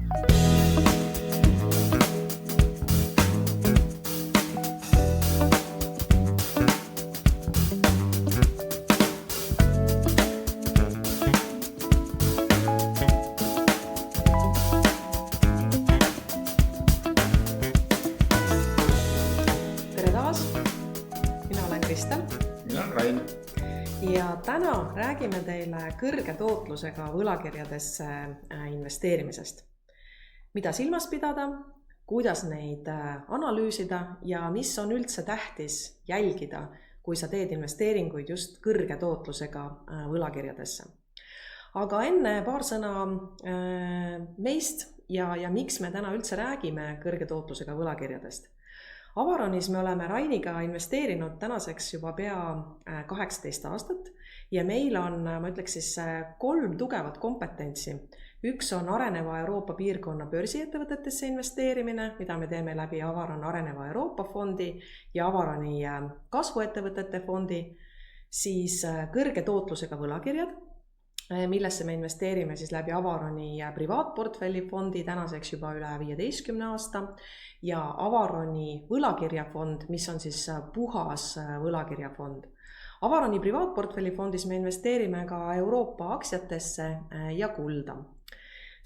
Tere taas, mina olen Kristel Mina olen Rain. ja täna räägime teile kõrge tootlusega võlakirjadesse investeerimisest. Mida silmas pidada, kuidas neid analüüsida ja mis on üldse tähtis jälgida, kui sa teed investeeringuid just kõrge tootlusega võlakirjadesse. Aga enne paar sõna meist ja miks me täna üldse räägime kõrge tootlusega võlakirjadest. Avaronis me oleme Rainiga investeerinud tänaseks juba pea 18 aastat ja meil on, ma ütleks siis, 3 tugevat kompetentsi. Üks on areneva Euroopa piirkonna börsiettevõtetesse investeerimine, mida me teeme läbi Avaron Areneva Euroopa fondi ja Avaroni kasvuettevõtete fondi, siis kõrge tootlusega võlakirjad, millesse me investeerime siis läbi Avaroni privaatportfelli fondi tänaseks juba üle 15 aasta ja Avaroni võlakirjafond, mis on siis puhas võlakirjafond. Avaroni privaatportfelli fondis me investeerime ka Euroopa aktsiatesse ja kulda.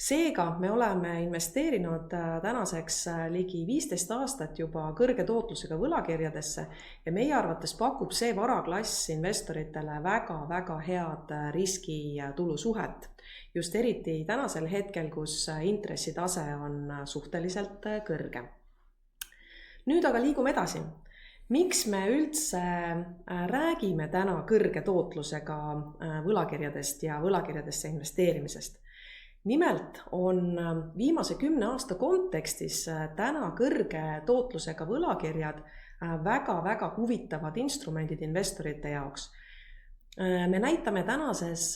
Seega me oleme investeerinud tänaseks ligi 15 aastat juba kõrge tootlusega võlakirjadesse ja meie arvates pakub see varaklass investoritele väga head riski-tulu suhet. Just eriti tänasel hetkel, kus intressitase on suhteliselt kõrge. Nüüd aga liigume edasi. Miks me üldse räägime täna kõrge tootlusega võlakirjadest ja võlakirjadesse investeerimisest? Nimelt on viimase 10 aasta kontekstis täna kõrge tootlusega võlakirjad väga huvitavad instrumendid investorite jaoks. Me näitame tänases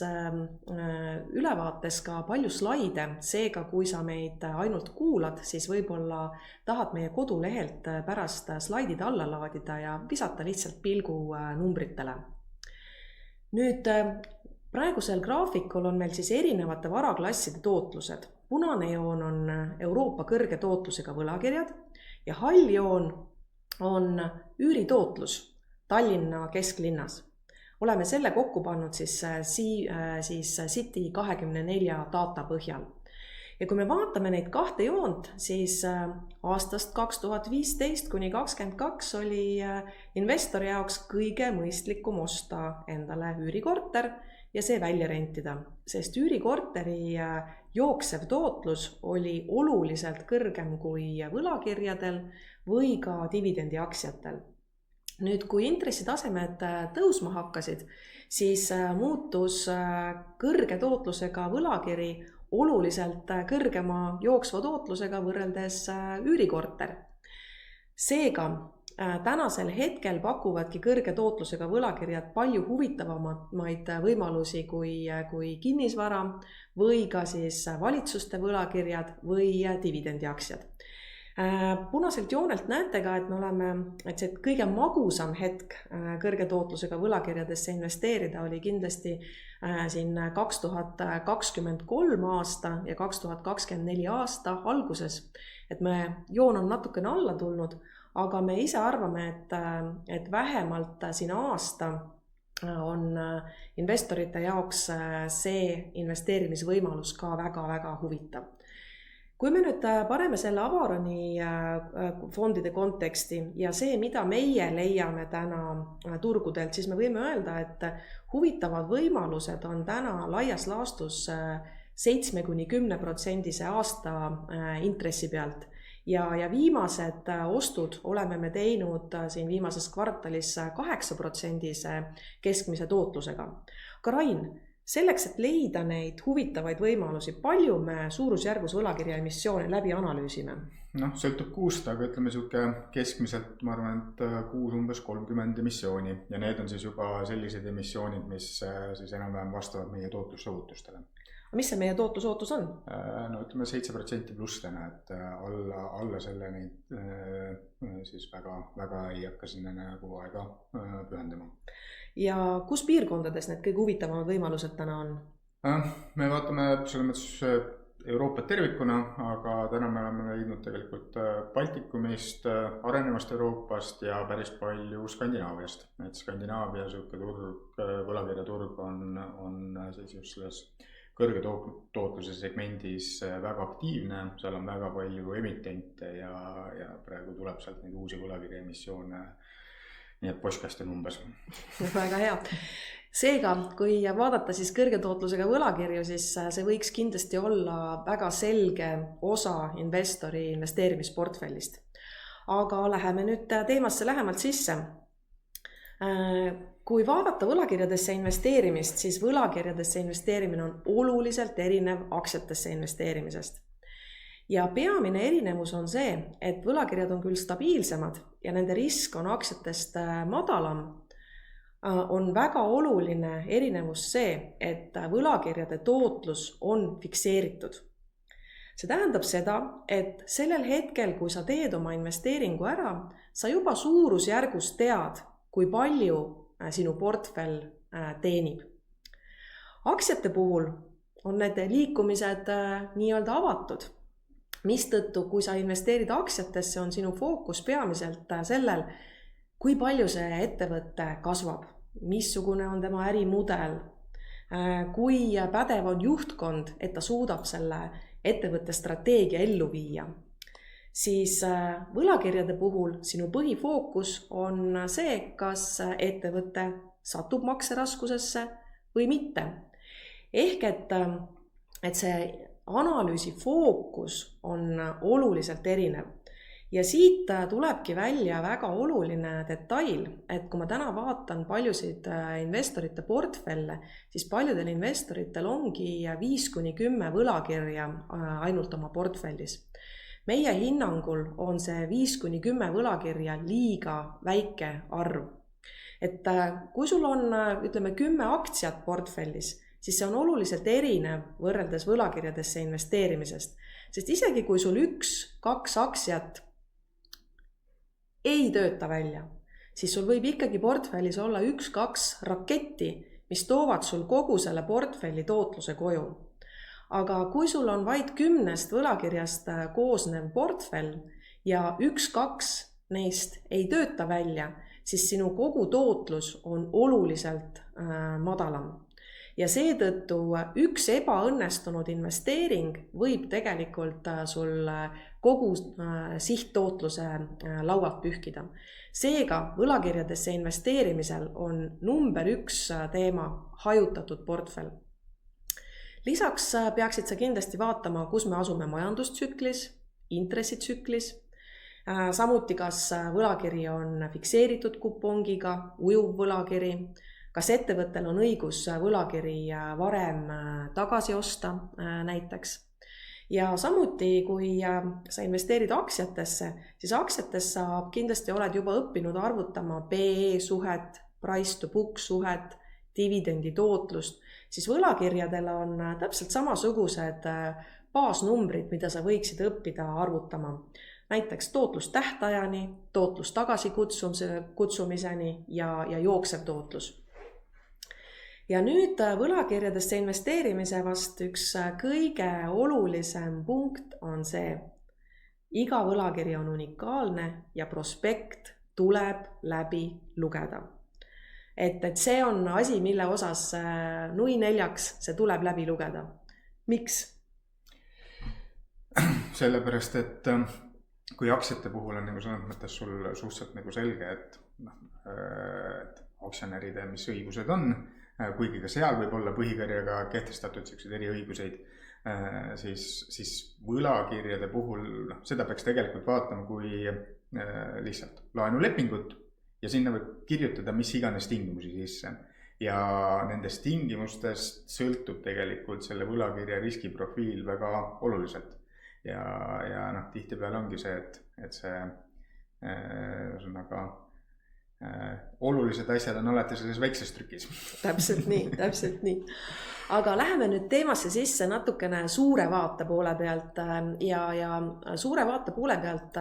ülevaates ka palju slaide, seega kui sa meid ainult kuulad, siis võib-olla tahad meie kodulehelt pärast slaidid alla laadida ja visata lihtsalt pilgu numbritele. Nüüd praegusel graafikul on meil siis erinevate varaklasside tootlused. Punane joon on Euroopa kõrge tootlusega võlakirjad ja hall joon on üüritootlus Tallinna kesklinnas. Oleme selle kokku pannud siis City 24 data põhjal. Ja kui me vaatame neid 2 joont, siis aastast 2015 kuni 2022 oli investori jaoks kõige mõistlikum osta endale üürikorter ja see välja rentida, sest üürikorteri jooksev tootlus oli oluliselt kõrgem kui võlakirjadel või ka dividendiaktsiatel. Nüüd, kui intressitasemed tõusma hakkasid, siis muutus kõrge tootlusega võlakiri oluliselt kõrgema jooksva tootlusega võrreldes üürikorter. Seega, tänasel hetkel pakuvadki kõrge tootlusega võlakirjad palju huvitavamaid võimalusi kui kinnisvara või ka siis valitsuste võlakirjad või dividendiaktsiad. Punaselt joonelt näete ka, et see kõige magusam hetk kõrge tootlusega võlakirjadesse investeerida oli kindlasti siin 2023 aasta ja 2024 aasta alguses. Et joon on natukene alla tulnud, aga me ise arvame, et vähemalt siin aasta on investorite jaoks see investeerimisvõimalus ka väga huvitav. Kui me nüüd paneme selle Avaroni fondide konteksti ja see, mida meie leiame täna turgudelt, siis me võime öelda, et huvitavad võimalused on täna laias laastus 7–10% aasta intressi pealt. Ja viimased ostud oleme me teinud siin viimases kvartalis 8% keskmise tootlusega. Aga Rain, selleks, et leida neid huvitavaid võimalusi, palju me suurusjärgus võlakirja emissioone läbi analüüsime? Sõltub kuust, aga ütleme keskmiselt, ma arvan, et kuus umbes 30 emissiooni ja need on siis juba sellised emissioonid, mis siis enam-vähem vastavad meie tootlussoovutustele. Mis see meie tootlusootus on? Ütleme 7% pluss täna, et alla selle neid siis väga ei hakka sinna nagu aega pühendama. Ja kus piirkondades need kõige huvitavamad võimalused täna on? Me vaatame selles mõttes Euroopat tervikuna, aga täna me oleme leidnud tegelikult Baltikumist, arenevast Euroopast ja päris palju Skandinaaviast. Et Skandinaavia siuke turg, võlakirjaturg on siis just selles kõrge tootluse segmendis väga aktiivne, seal on väga palju emitente ja praegu tuleb sealt neid uusi võlakirja emissioone, nii et postkast on umbes. Väga hea. Seega, kui vaadata siis kõrge tootlusega võlakirju, siis see võiks kindlasti olla väga selge osa investori investeerimisportfellist. Aga läheme nüüd teemasse lähemalt sisse. Kui vaadata võlakirjadesse investeerimist, siis võlakirjadesse investeerimine on oluliselt erinev aktsiatesse investeerimisest. Ja peamine erinevus on see, et võlakirjad on küll stabiilsemad ja nende risk on aktsiatest madalam, on väga oluline erinevus see, et võlakirjade tootlus on fikseeritud. See tähendab seda, et sellel hetkel, kui sa teed oma investeeringu ära, sa juba suurusjärgus tead, kui palju sinu portfell teenib. Aktsiate puhul on need liikumised nii-öelda avatud, mistõttu kui sa investeerid aktsiatesse, on sinu fookus peamiselt sellel, kui palju see ettevõte kasvab, missugune on tema ärimudel, kui pädev on juhtkond, et ta suudab selle ettevõtte strateegia ellu viia. Siis võlakirjade puhul sinu põhifookus on see, kas ettevõte satub makseraskusesse või mitte. Ehk et see analüüsi fookus on oluliselt erinev. Ja siit tulebki välja väga oluline detail, et kui ma täna vaatan paljusid investorite portfelle, siis paljudel investoritel ongi 5-10 võlakirja ainult oma portfellis. Meie hinnangul on see 5-10 võlakirja liiga väike arv. Et kui sul on, ütleme, 10 aktsiat portfellis, siis see on oluliselt erinev võrreldes võlakirjadesse investeerimisest. Sest isegi kui sul 1-2 aktsiat ei tööta välja, siis sul võib ikkagi portfellis olla 1-2 raketti, mis toovad sul kogu selle portfelli tootluse koju. Aga kui sul on vaid 10 võlakirjast koosnev portfell ja 1-2 neist ei tööta välja, siis sinu kogu tootlus on oluliselt madalam. Ja seetõttu üks ebaõnnestunud investeering võib tegelikult sul kogu sihttootluse laualt pühkida. Seega võlakirjadesse investeerimisel on number 1 teema hajutatud portfell. Lisaks peaksid sa kindlasti vaatama, kus me asume majandustsüklis, intressitsüklis, samuti kas võlakiri on fikseeritud kupongiga, ujuv võlakiri, kas ettevõttel on õigus võlakiri varem tagasi osta näiteks. Ja samuti, kui sa investeerid aktsiatesse, siis aktsiates sa kindlasti oled juba õppinud arvutama PE suhet, price to book suhet, dividendi tootlust, siis võlakirjadel on täpselt samasugused baasnumbrid, mida sa võiksid õppida arvutama. Näiteks tootlus tähtajani, tootlus tagasikutsumiseni ja jooksev tootlus. Ja nüüd võlakirjadesse investeerimise vast üks kõige olulisem punkt on see. Iga võlakiri on unikaalne ja prospekt tuleb läbi lugeda. Et see on asi, mille osas nui neljaks, see tuleb läbi lugeda. Miks? Sellepärast, et kui aktsiate puhul on selles mõttes sul suhteliselt selge, et aktsionäride, mis õigused on, kuigi ka seal võib olla põhikirjaga kehtestatud sellised eriõiguseid, siis võlakirjade puhul seda peaks tegelikult vaatama kui lihtsalt laenulepingut ja sinna võib kirjutada mis iganes tingimusi sisse. Ja nendest tingimustest sõltub tegelikult selle võlakirja riskiprofiil väga oluliselt. Ja tihtipeale ongi see, et see olulised asjad on alati selles väikses trükis. Täpselt nii. Aga läheme nüüd teemasse sisse natukene suure vaate poole pealt ja suure vaate poole pealt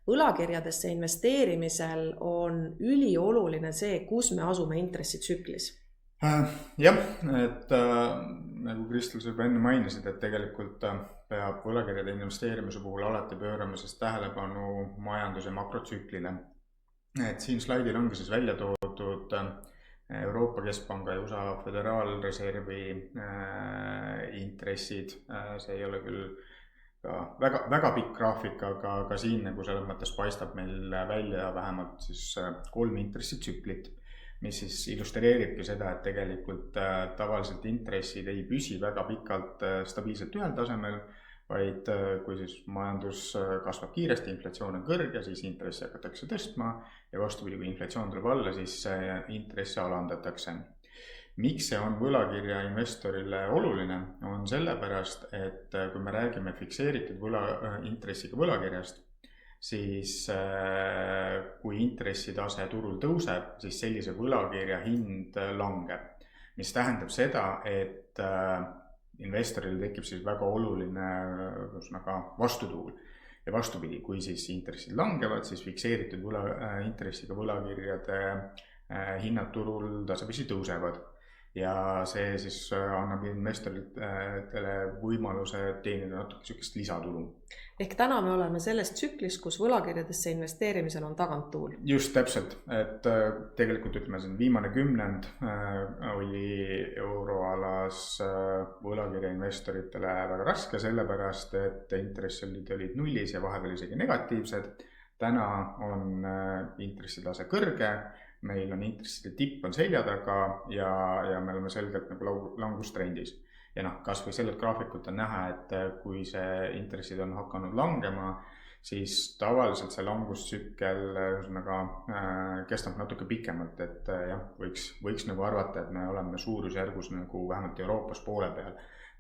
võlakirjadesse investeerimisel on ülioluline see, kus me asume intressitsüklis. Jah, et nagu Kristel sa juba enne mainisid, et tegelikult peab võlakirjade investeerimise puhul alati pöörama siis tähelepanu majandus- ja makrotsüklile. Et siin slaidil ongi siis välja toodud Euroopa Keskpanga ja USA Föderaalreservi intressid. See ei ole küll ka väga pikk graafik, aga siin nagu selles mõttes paistab meil välja vähemalt siis 3 intressitsüklit, mis siis illustreeribki seda, et tegelikult tavaliselt intressid ei püsi väga pikalt stabiilselt ühel tasemel, vaid kui siis majandus kasvab kiiresti, inflatsioon on kõrge, siis intressi hakatakse tõstma ja vastupidi, kui inflatsioon tuleb alla, siis intressi alandatakse. Miks see on võlakirja investorile oluline, on sellepärast, et kui me räägime fikseeritud intressiga võlakirjast, siis kui intressitase turul tõuseb, siis sellise võlakirja hind langeb, mis tähendab seda, et investoril tekib siis väga oluline vastutuul. Ja vastupidi, kui siis intressid langevad, siis fikseeritud intressiga võlakirjade hinnad turul tasapisi tõusevad. Ja see siis annab investoritele võimaluse teenida natuke sükest lisatulu. Ehk täna me oleme selles tsüklis, kus võlakirjadesse investeerimisel on taganttuul. Just täpselt, et tegelikult ütleme, see viimane kümnend oli euroalas võlakirja investoritele väga raske, sellepärast et intressid olid nullis ja vahepeal isegi negatiivsed. Täna on intressitase kõrge, meil on intresside tipp on selja taga ja me oleme selgelt nagu langustrendis. Ja kas või sellelt graafikult on näha, et kui see intressid on hakanud langema, siis tavaliselt see langustsükkel kestab natuke pikemalt, et jah, võiks nagu arvata, et me oleme suurusjärgus nagu vähemalt Euroopas poole peal,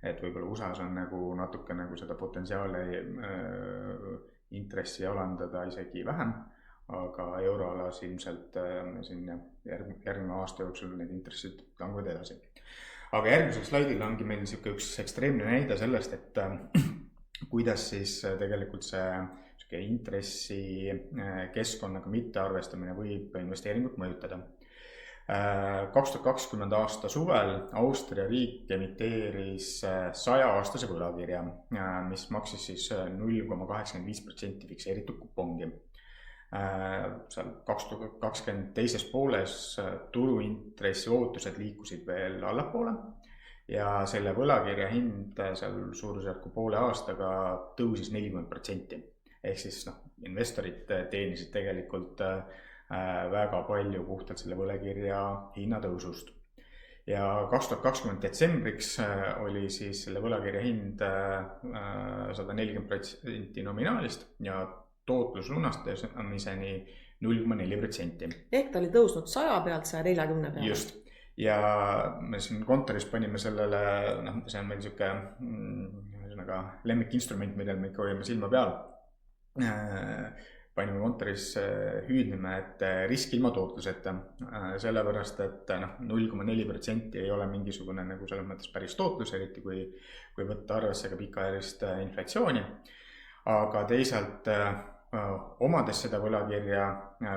et võib-olla USAs on nagu natuke nagu seda potentsiaali intressi alandada isegi vähem, aga euroalas ilmselt siin järgmine aasta jooksul need intressid languvad edasi. Aga järgmisel slaidil ongi meil üks ekstreemne näide sellest, et kuidas siis tegelikult see intressi keskkonnaga mittearvestamine võib investeeringut mõjutada. 2020 aasta suvel Austria riik emiteeris 100-aastase võlakirja, mis maksis siis 0,85% fikseeritud kupongi. Seal 2020 teises pooles turuintressi ootused liikusid veel allapoole ja selle võlakirja hind seal suurusjärku poole aastaga tõusis 40%. Ehk siis investorid teenisid tegelikult väga palju puhtalt selle võlakirja hinnatõusust. Ja 2020 detsembriks oli siis selle võlakirja hind 140% nominaalist ja tootlus lunastamiseni 0,4%. Ehk ta oli tõusnud 100 pealt 140 peale. Just. Ja me siin kontoris panime sellele, see on meil siuke lemmikinstrument, millel me ikka hoiame silma peal. Panime kontoris hüüdnime, et risk ilma tootluseta, sellepärast, et 0,4% ei ole mingisugune nagu selles mõttes päris tootlus, eriti kui võtta arvesse ka pikaajalist inflatsiooni. Aga teisalt omades seda võlakirja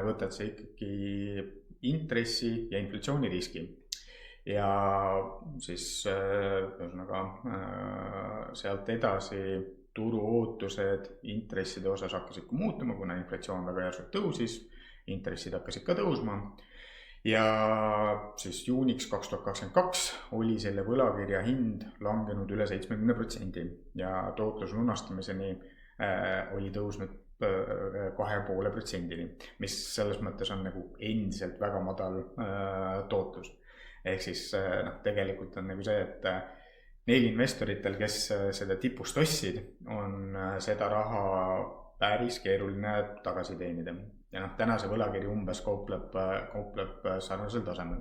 võtad sa ikkagi intressi ja inflatsiooni riski. Ja siis sealt edasi turu ootused intresside osas hakkasid muutuma, kuna inflatsioon väga järsult tõusis, intressid hakkasid ka tõusma. Ja siis juuniks 2022 oli selle võlakirja hind langenud üle 70% ja tootlus lunastamiseni oli tõusnud 2,5%-ni, mis selles mõttes on nagu endiselt väga madal tootlus. Ehk siis tegelikult on nagu see, et neil investoritel, kes seda tipust ostsid, on seda raha päris keeruline tagasi teenida. Ja täna see võlakiri umbes kaupleb sarnasel tasemel.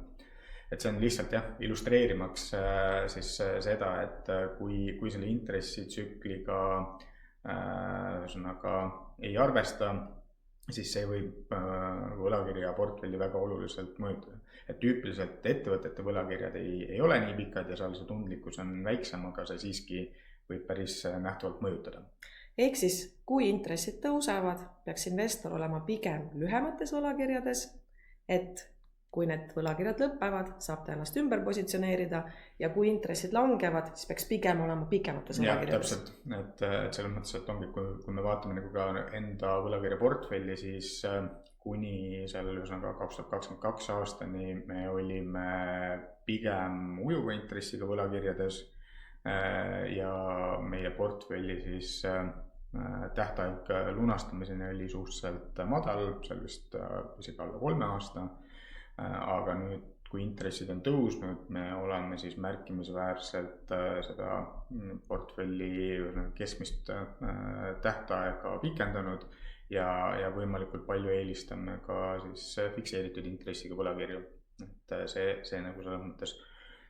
Et see on lihtsalt illustreerimaks siis seda, et kui selle intressitsükliga ei arvesta, siis see võib võlakirja portfelli väga oluliselt mõjutada. Et tüüpiliselt ettevõtete võlakirjad ei ole nii pikad ja seal see tundlikkus on väiksem, aga see siiski võib päris nähtavalt mõjutada. Ehk siis, kui intressid tõusevad, peaks investor olema pigem lühemates võlakirjades, et kui need võlakirjad lõppevad, saab ta ennast ümber positsioneerida ja kui intressid langevad, siis peaks pigem olema pikemates võlakirjades. Täpselt, et selles mõttes, et ongi, kui me vaatame nagu ka enda võlakirja portfelli, siis kuni seal 2022 aastani me olime pigem ujuva intressiga võlakirjades ja meie portfelli siis tähtaeg lunastamiseni oli suhteliselt madal, seal vist isegi alla 3 aasta, aga nüüd, kui intressid on tõusnud, me oleme siis märkimisväärselt seda portfelli keskmist tähtaega pikendanud ja võimalikult palju eelistame ka siis fikseeritud intressiga võlakirju. Et see nagu selles mõttes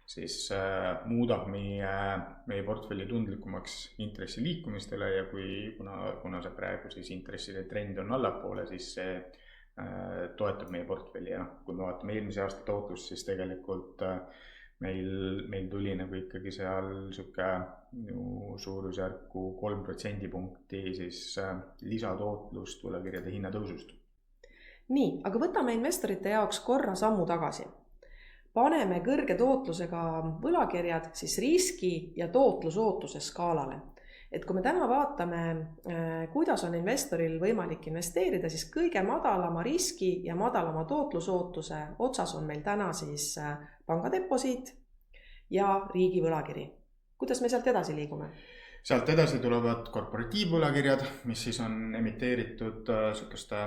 siis muudab meie portfelli tundlikumaks intressi liikumistele ja kuna see praegu siis intresside trend on allapoole, siis see toetab meie portfelli ja kui me vaatame eelmise aasta tootlust, siis tegelikult meil tuli nagu ikkagi seal suurusjärku 3% punkti siis lisatootlust võlakirjade hinnatõusust. Nii, aga võtame investorite jaoks korra sammu tagasi. Paneme kõrge tootlusega võlakirjad siis riski ja tootlusootuse skaalale. Et kui me täna vaatame, kuidas on investoril võimalik investeerida, siis kõige madalama riski ja madalama tootlusootuse otsas on meil täna siis pangadeposiit ja riigi võlakiri. Kuidas me sealt edasi liigume? Sealt edasi tulevad korporatiivvõlakirjad, mis siis on emiteeritud sükeste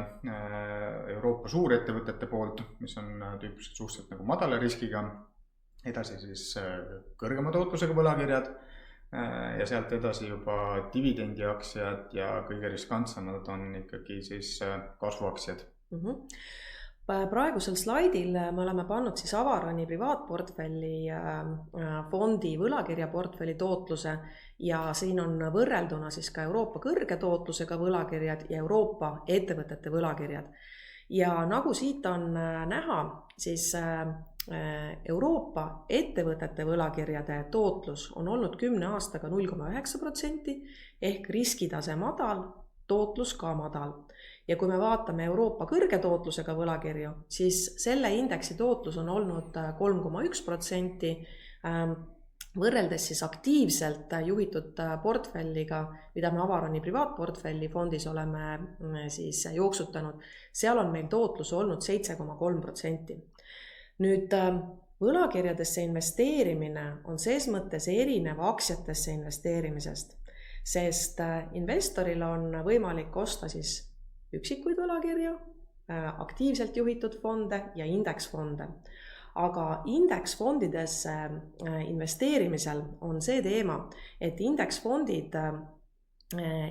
Euroopa suurettevõtete poolt, mis on tüüpiliselt suhteliselt nagu madala riskiga. Edasi siis kõrgema tootlusega võlakirjad ja sealt edasi juba dividendiaktsiad ja kõige riskantsemad on ikkagi siis kasvuaktsiad. Praegusel slaidil me oleme pannud siis Avarani privaatportfelli fondi võlakirjaportfelli tootluse ja siin on võrrelduna siis ka Euroopa kõrge tootlusega võlakirjad ja Euroopa ettevõtete võlakirjad. Ja nagu siit on näha, siis Euroopa ettevõtete võlakirjade tootlus on olnud 10 aastaga 0,9% ehk riskitase madal, tootlus ka madal. Ja kui me vaatame Euroopa kõrge tootlusega võlakirju, siis selle indeksi tootlus on olnud 3,1%, võrreldes siis aktiivselt juhitud portfelliga, mida me Avarani privaatportfelli fondis oleme siis jooksutanud, seal on meil tootlus olnud 7,3%. Nüüd võlakirjadesse investeerimine on ses mõttes erinev aktsiatesse investeerimisest, sest investoril on võimalik osta siis üksikuid võlakirju, aktiivselt juhitud fonde ja indeksfonde. Aga indeksfondidesse investeerimisel on see teema, et indeksfondid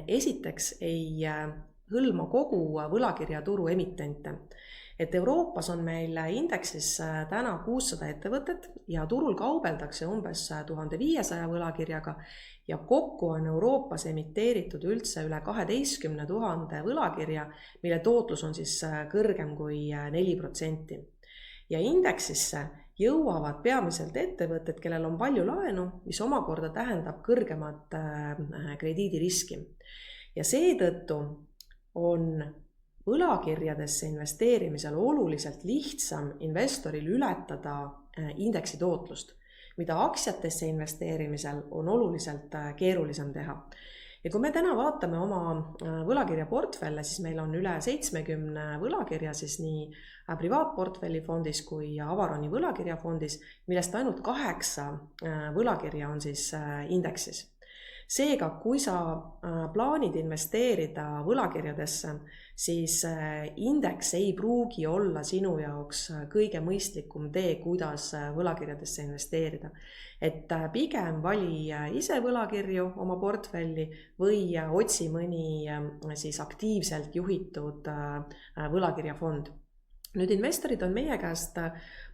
esiteks ei hõlma kogu võlakirjaturu emitente. Et Euroopas on meil indeksis täna 600 ettevõtet ja turul kaubeldakse umbes 1500 võlakirjaga ja kokku on Euroopas emiteeritud üldse üle 12 000 võlakirja, mille tootlus on siis kõrgem kui 4%. Ja indeksisse jõuavad peamiselt ettevõtted, kellel on palju laenu, mis omakorda tähendab kõrgemat krediidiriski. Ja seetõttu on võlakirjadesse investeerimisel oluliselt lihtsam investoril ületada indeksi tootlust, mida aktsiatesse investeerimisel on oluliselt keerulisem teha. Ja kui me täna vaatame oma võlakirjaportfelle, siis meil on üle 70 võlakirja siis nii privaatportfelli fondis kui Avarani võlakirjafondis, millest ainult 8 võlakirja on siis indeksis. Seega, kui sa plaanid investeerida võlakirjadesse, siis indeks ei pruugi olla sinu jaoks kõige mõistlikum tee, kuidas võlakirjadesse investeerida. Et pigem vali ise võlakirju oma portfelli või otsi mõni siis aktiivselt juhitud võlakirjafond. Nüüd investorid on meie käest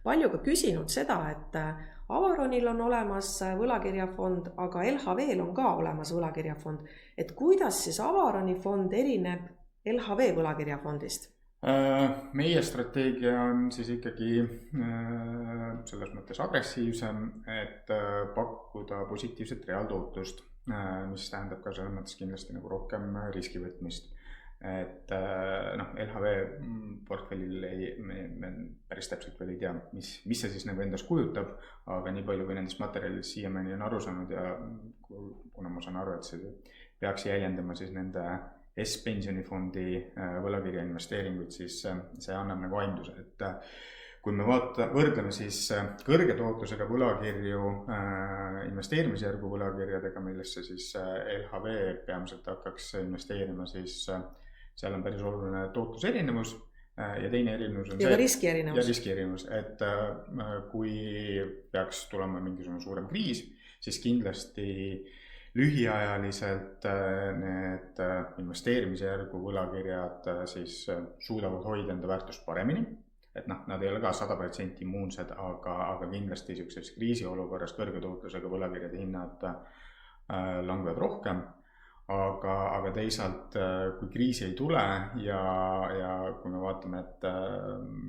palju ka küsinud seda, et Avaronil on olemas võlakirjafond, aga LHV-l on ka olemas võlakirjafond. Et kuidas siis Avaroni fond erineb LHV võlakirjafondist? Meie strateegia on siis ikkagi selles mõttes agressiivsem, et pakkuda positiivset reaaltootlust, mis tähendab ka selles mõttes kindlasti nagu rohkem riskivõtmist. et LHV portfellil me päris täpselt veel ei tea, mis see siis nagu endast kujutab, aga nii palju kui nendest materjalidest siiamaani on aru saanud ja kuna ma saan aru, et see peaks jäljendama siis nende S-pensionifondi võlakirja investeeringuid, siis see annab nagu aimduse, et kui me võrdleme siis kõrge tootlusega võlakirju investeerimisjärgu võlakirjadega, millesse siis LHV peamiselt hakkaks investeerima, siis seal on päris oluline tootluserinevus ja teine erinevus on ja ka riskierinevus. Ja riskierinevus, et kui peaks tulema mingisugune suurem kriis, siis kindlasti lühiajaliselt need investeerimisjärgu võlakirjad siis suudavad hoida enda väärtust paremini. Et nad ei ole ka 100% immuunsed, aga kindlasti sellises kriisiolukorras kõrge tootlusega võlakirjade hinnad langevad rohkem. Aga teisalt, kui kriisi ei tule ja kui me vaatame, et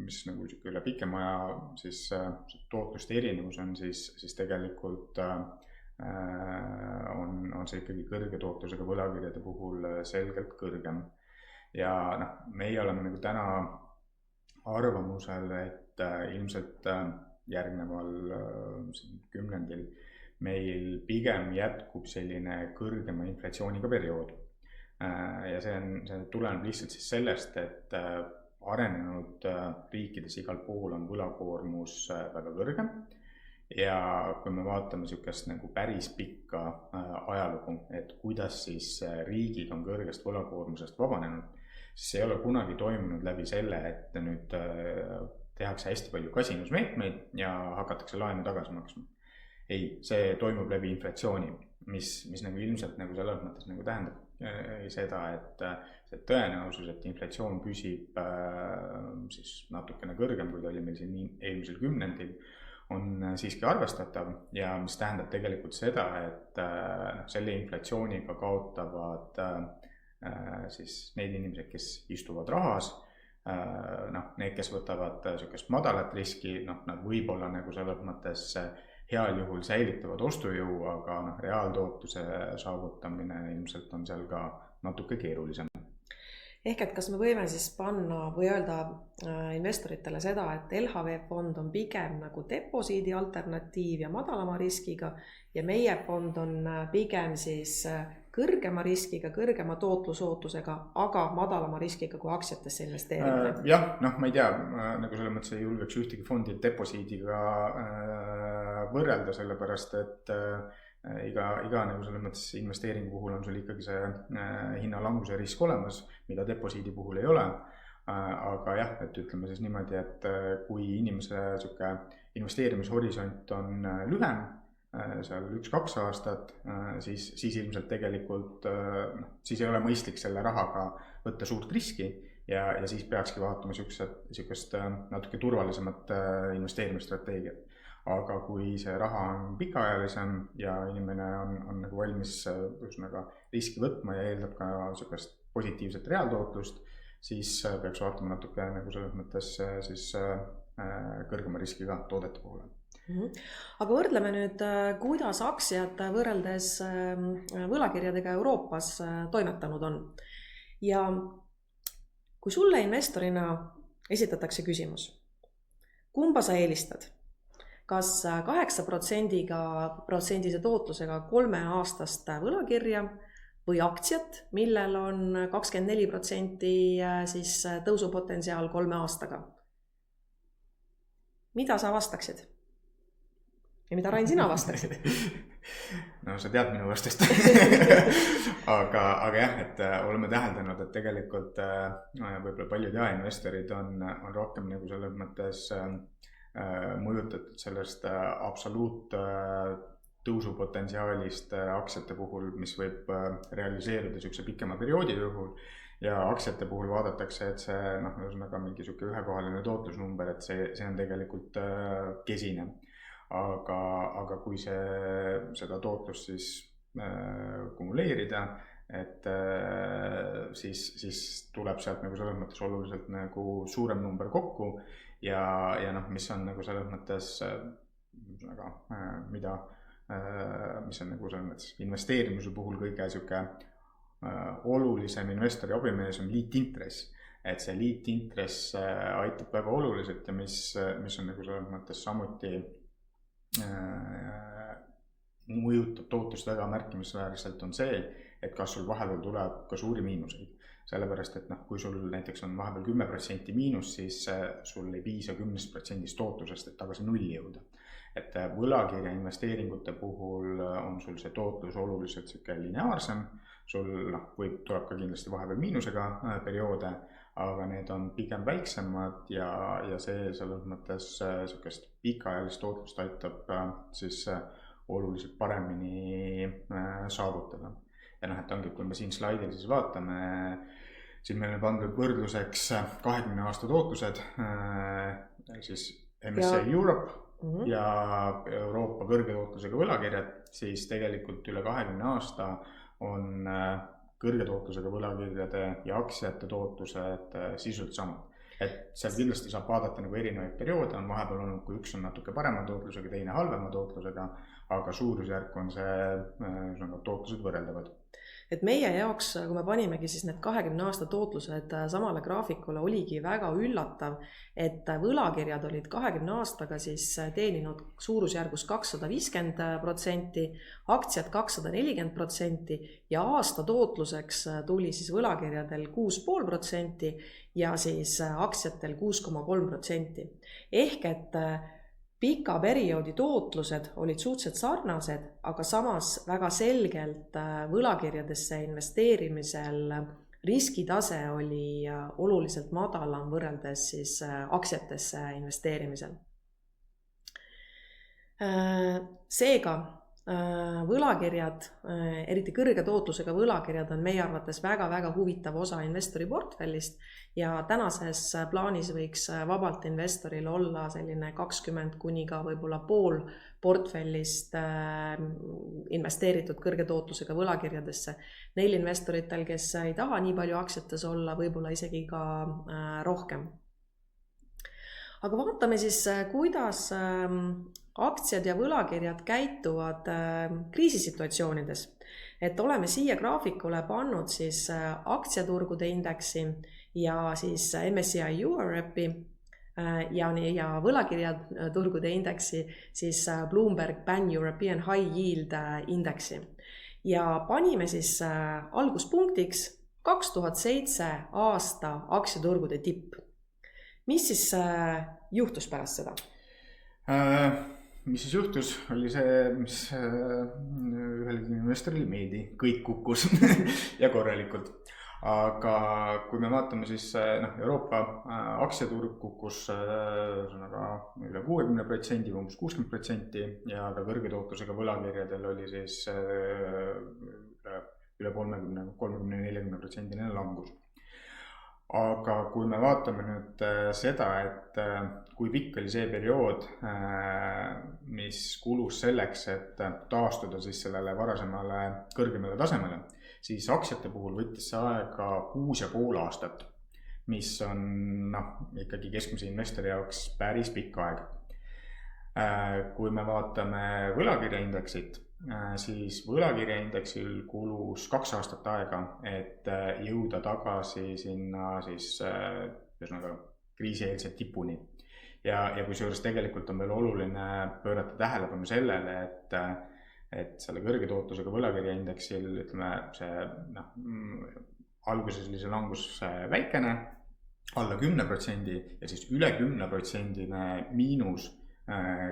mis nagu üle pikema aja siis tootluste erinevus on, siis tegelikult on see ikkagi kõrge tootlusega võlakirjade puhul selgelt kõrgem. Ja meie oleme nagu täna arvamusel, et ilmselt järgneval kümnendil meil pigem jätkub selline kõrgema inflatsiooniga periood. Ja see tuleneb lihtsalt siis sellest, et arenenud riikides igal pool on võlakoormus väga kõrge. Ja kui me vaatame sellist nagu päris pikka ajalugu, et kuidas siis riigid on kõrgest võlakoormusest vabanenud, siis ei ole kunagi toimunud läbi selle, et nüüd tehakse hästi palju kasinusmeetmeid ja hakatakse laenu tagasi maksma. Ei, see toimub läbi inflatsiooni, mis nagu ilmselt nagu selles mõttes nagu tähendab seda, et see tõenäosus, et inflatsioon püsib siis natukene kõrgem, kui ta oli meil siin eelmisel kümnendil, on siiski arvestatav ja mis tähendab tegelikult seda, et selle inflatsiooniga kaotavad siis need inimesed, kes istuvad rahas, need, kes võtavad sellist madalat riski, nad võib-olla nagu selles mõttes heal juhul säilitavad ostujõu, aga reaaltootluse saavutamine ilmselt on seal ka natuke keerulisem. Ehk et kas me võime siis panna või öelda investoritele seda, et LHV fond on pigem nagu deposiidi alternatiiv ja madalama riskiga ja meie fond on pigem siis kõrgema riskiga, kõrgema tootlusootusega, aga madalama riskiga kui aktsiatesse investeerimine? Jah, ma ei tea, nagu selles mõttes ei julgeks ühtegi fondi deposiidiga võrrelda, sellepärast, et iga nagu selles mõttes investeeringu puhul on sul ikkagi see hinnalanguse risk olemas, mida deposiidi puhul ei ole. Aga jah, et ütleme siis niimoodi, et kui inimese investeerimishorisont on lühem, seal 1-2 aastat, siis ilmselt tegelikult siis ei ole mõistlik selle rahaga võtta suurt riski ja siis peakski vaatama sellist natuke turvalisemat investeerimisstrateegiat. Aga kui see raha on pikaajalisem ja inimene on nagu valmis riski võtma ja eeldab ka sellist positiivset reaaltootlust, siis peaks vaatama natuke nagu selles mõttes siis kõrgema riskiga toodete poole. Aga võrdleme nüüd, kuidas aktsiad võrreldes võlakirjadega Euroopas toimetanud on. Ja kui sulle investorina esitatakse küsimus, kumba sa eelistad? Kas 8%-se tootlusega 3-aastast võlakirja või aktsiat, millel on 24% siis tõusupotentsiaal 3 aastaga? Mida sa vastaksid? Ja mida, Rain, sina vastaksid? No sa tead minu vastust. aga jah, et oleme täheldanud, et tegelikult võib-olla paljud investorid on rohkem nagu selles mõttes mõjutatud sellest absoluut tõusupotentsiaalist aktsiate puhul, mis võib realiseeruda sellise pikema perioodi juhul ja aktsiate puhul vaadatakse, et see ühesõnaga mingi ühekohaline tootlusnumber, et see on tegelikult kesine. Aga kui seda tootlust siis kumuleerida, et siis tuleb sealt nagu selles mõttes oluliselt nagu suurem number kokku ja mis on nagu selles mõttes mis on nagu selles mõttes investeerimise puhul kõige olulisem investori abimees on liitintress. Et see liitintress aitab väga oluliselt ja mis on nagu selles mõttes samuti mõjutab tootlust väga märkimisväärselt on see, et kas sul vahepeal tuleb ka suuri miinuseid. Sellepärast, et kui sul näiteks on vahepeal 10% miinus, siis sul ei piisa 10% tootlusest, et tagasi nulli jõuda. Et võlakirja investeeringute puhul on sul see tootlus oluliselt lineaarsem, sul tuleb ka kindlasti vahepeal miinusega perioode, aga need on pigem väiksemad ja see selles mõttes sellist pikaajalist tootlust aitab siis oluliselt paremini saavutada. Ja et ongi, kui me siin slaidil siis vaatame, siin meil on pandud võrdluseks 20 aasta tootlused, siis MSCI Europe ja Euroopa kõrge tootlusega võlakirjad, siis tegelikult üle 20 aasta on kõrge tootlusega võlakirjade ja aktsiate tootlused sisult samad. Et seal kindlasti saab vaadata nagu erinevaid perioode, on vahepeal olnud, kui üks on natuke parema tootlusega, teine halvema tootlusega, aga suurusjärk on see tootlused võrreldavad. Et meie jaoks, kui me panimegi siis need 20 aasta tootlused samale graafikule, oligi väga üllatav, et võlakirjad olid 20 aastaga siis teeninud suurusjärgus 250%, aktsiad 240% ja aasta tootluseks tuli siis võlakirjadel 6,5% ja siis aktsiatel 6,3%. Ehk et pika perioodi tootlused olid suhteliselt sarnased, aga samas väga selgelt võlakirjadesse investeerimisel riskitase oli oluliselt madalam võrreldes siis aktsiatesse investeerimisel. Seega võlakirjad, eriti kõrge tootlusega võlakirjad on meie arvates väga-väga huvitav osa investori portfellist ja tänases plaanis võiks vabalt investoril olla selline 20 kuni ka võib-olla pool portfellist investeeritud kõrge tootlusega võlakirjadesse. Neil investoritel, kes ei taha nii palju aktsiates olla, võib-olla isegi ka rohkem. Aga vaatame siis, kuidas aktsiad ja võlakirjad käituvad kriisisituatsioonides. Et oleme siia graafikule pannud siis aktsiaturgude indeksi ja siis MSCI Europe'i ja võlakirjaturgude indeksi siis Bloomberg Pan-European High Yield indeksi. Ja panime siis alguspunktiks 2007 aasta aktsiaturgude tipp. Mis siis juhtus pärast seda? Mis siis juhtus, oli see, mis ühel investoril meeldi, kõik kukkus ja korralikult. Aga kui me vaatame siis Euroopa aktsiaturg kukkus üle 60%, umbes 60% ja ka kõrge tootlusega võlakirjadel oli siis üle 30-40% langus. Aga kui me vaatame nüüd seda, et kui pikk oli see periood, mis kulus selleks, et taastuda siis sellele varasemale kõrgemale tasemele, siis aktsiate puhul võttis see aega 6,5 aastat, mis on ikkagi keskmise investori jaoks päris pikk aeg. Kui me vaatame võlakirjaindeksit, siis võlakirjaindeksil kulus 2 aastat aega, et jõuda tagasi sinna siis kriisieelse tipuni. Ja kui seejuures tegelikult on veel oluline pöörata tähelepanu sellele, et selle kõrge tootlusega võlakirjaindeksil ütleme, see alguses oli see langus väikene, alla 10% ja siis üle 10% miinus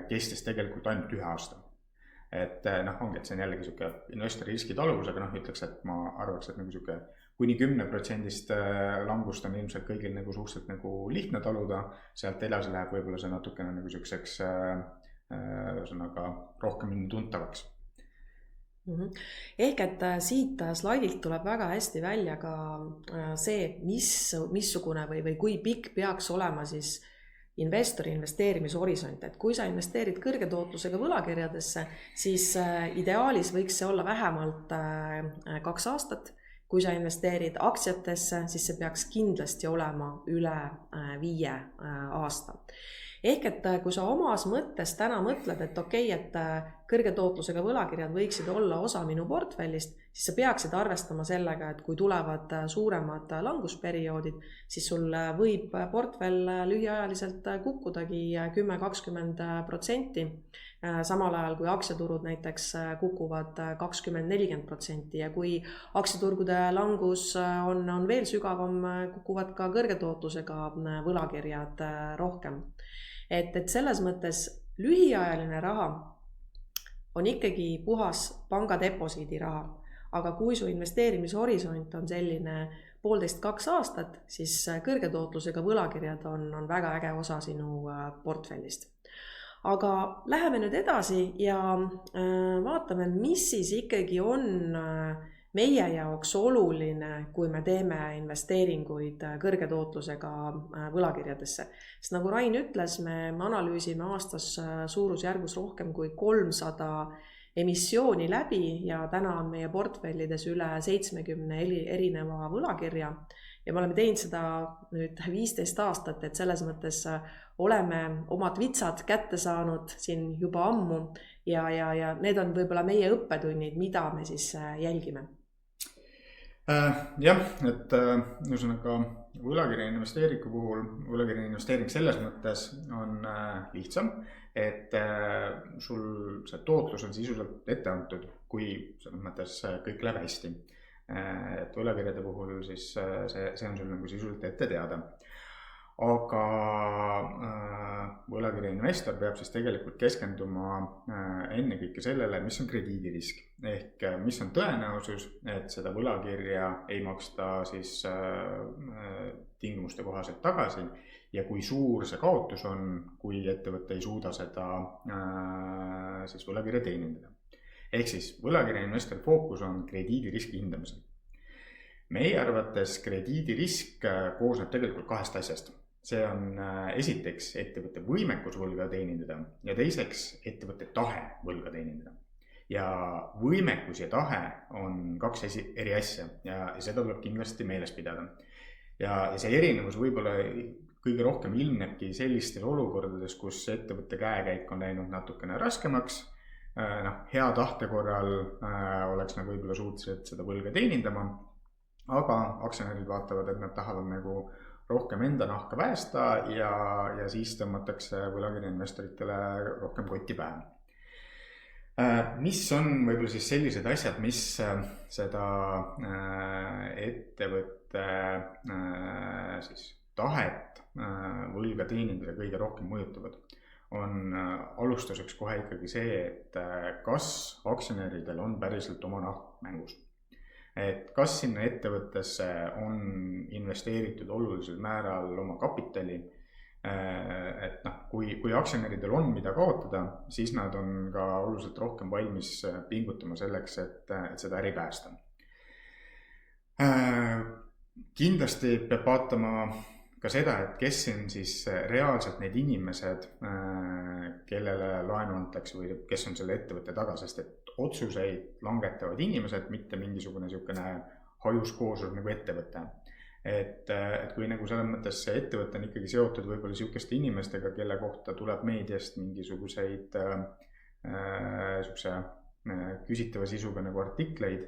kestis tegelikult ainult 1 aasta. Et ongi, et see on jällegi investori riskitaluvus, aga ütleks, et ma arvaks, et kuni 10% langust on ilmselt kõigil suhteliselt lihtne taluda, sealt edasi läheb võib-olla see natukene selliseks rohkem tuntavaks. Ehk et siit slaidilt tuleb väga hästi välja ka see, missugune või kui pikk peaks olema siis investori investeerimishorisont, et kui sa investeerid kõrge tootlusega võlakirjadesse, siis ideaalis võiks see olla vähemalt 2 aastat kui sa investeerid aktsiatesse, siis see peaks kindlasti olema üle 5 aasta. Ehk et kui sa omas mõttes täna mõtled, et okei, et kõrge tootlusega võlakirjad võiksid olla osa minu portfellist, siis sa peaksid arvestama sellega, et kui tulevad suuremad langusperioodid, siis sul võib portfell lühiajaliselt kukkudagi 10-20%, samal ajal kui aktsiaturud näiteks kukuvad 20-40% ja kui aktsiaturgude langus on veel sügavam, kukuvad ka kõrge tootlusega võlakirjad rohkem. Et selles mõttes lühiajaline raha on ikkagi puhas pangadeposiidi raha, aga kui su investeerimishorisont on selline 1,5–2 aastat, siis kõrge tootlusega võlakirjad on väga äge osa sinu portfellist. Aga läheme nüüd edasi ja vaatame, mis siis ikkagi on meie jaoks oluline, kui me teeme investeeringuid kõrge tootlusega võlakirjadesse. Sest nagu Rain ütles, me analüüsime aastas suurusjärgus rohkem kui 300 emissiooni läbi ja täna on meie portfellides üle 70 erineva võlakirja. Ja me oleme teinud seda nüüd 15 aastat, et selles mõttes oleme omad vitsad kätte saanud siin juba ammu ja need on võib-olla meie õppetunnid, mida me siis jälgime. Jah, et ühesõnaga võlakirja investeeringu puhul, võlakirja investeering selles mõttes on lihtsam, et sul see tootlus on sisuliselt ette antud, kui selles mõttes kõik läheb hästi. Et võlakirjade puhul siis see on sul nagu sisuliselt ette teada. Aga võlakirja investor peab siis tegelikult keskenduma ennekõike sellele, mis on krediidirisk. Ehk mis on tõenäosus, et seda võlakirja ei maksta siis tingimuste kohaselt tagasi ja kui suur see kaotus on, kui ettevõte ei suuda seda siis võlakirja teenindada. Ehk siis võlakirja investori fookus on krediidiriski hindamisel. Meie arvates krediidirisk koosneb tegelikult 2 asjast. See on esiteks ettevõtte võimekus võlga teenindada ja teiseks ettevõtte tahe võlga teenindada. Ja võimekus ja tahe on 2 eri asja ja seda tuleb kindlasti meeles pidada. Ja see erinevus võib-olla kõige rohkem ilmnebki sellistes olukordades, kus ettevõtte käekäik on läinud natukene raskemaks. Hea tahte korral oleks nagu võib-olla suutelised seda võlga teenindama, aga aktsionärid vaatavad, et nad tahavad nagu rohkem enda nahka päästa ja siis tõmmatakse võlakirja investoritele rohkem kotti pähe. Mis on võib-olla siis sellised asjad, mis seda ettevõtte siis tahet võlga teenindada kõige rohkem mõjutavad? On alustuseks kohe ikkagi see, et kas aktsionäridel on päriselt oma nahk mängus. Et kas sinna ettevõttesse on investeeritud olulisel määral oma kapitali, et kui aktsionäridel on mida kaotada, siis nad on ka oluliselt rohkem valmis pingutama selleks, et seda äri päästa. Kindlasti peab vaatama ka seda, et kes on siis reaalselt need inimesed, kellele laenu antakse või kes on selle ettevõtte taga, sest et otsuseid langetavad inimesed, mitte mingisugune hajuskooslus nagu ettevõte. Et kui nagu selles mõttes see ettevõte on ikkagi seotud võib-olla sihukeste inimestega, kelle kohta tuleb meediast mingisuguseid küsitava sisuga nagu artikleid,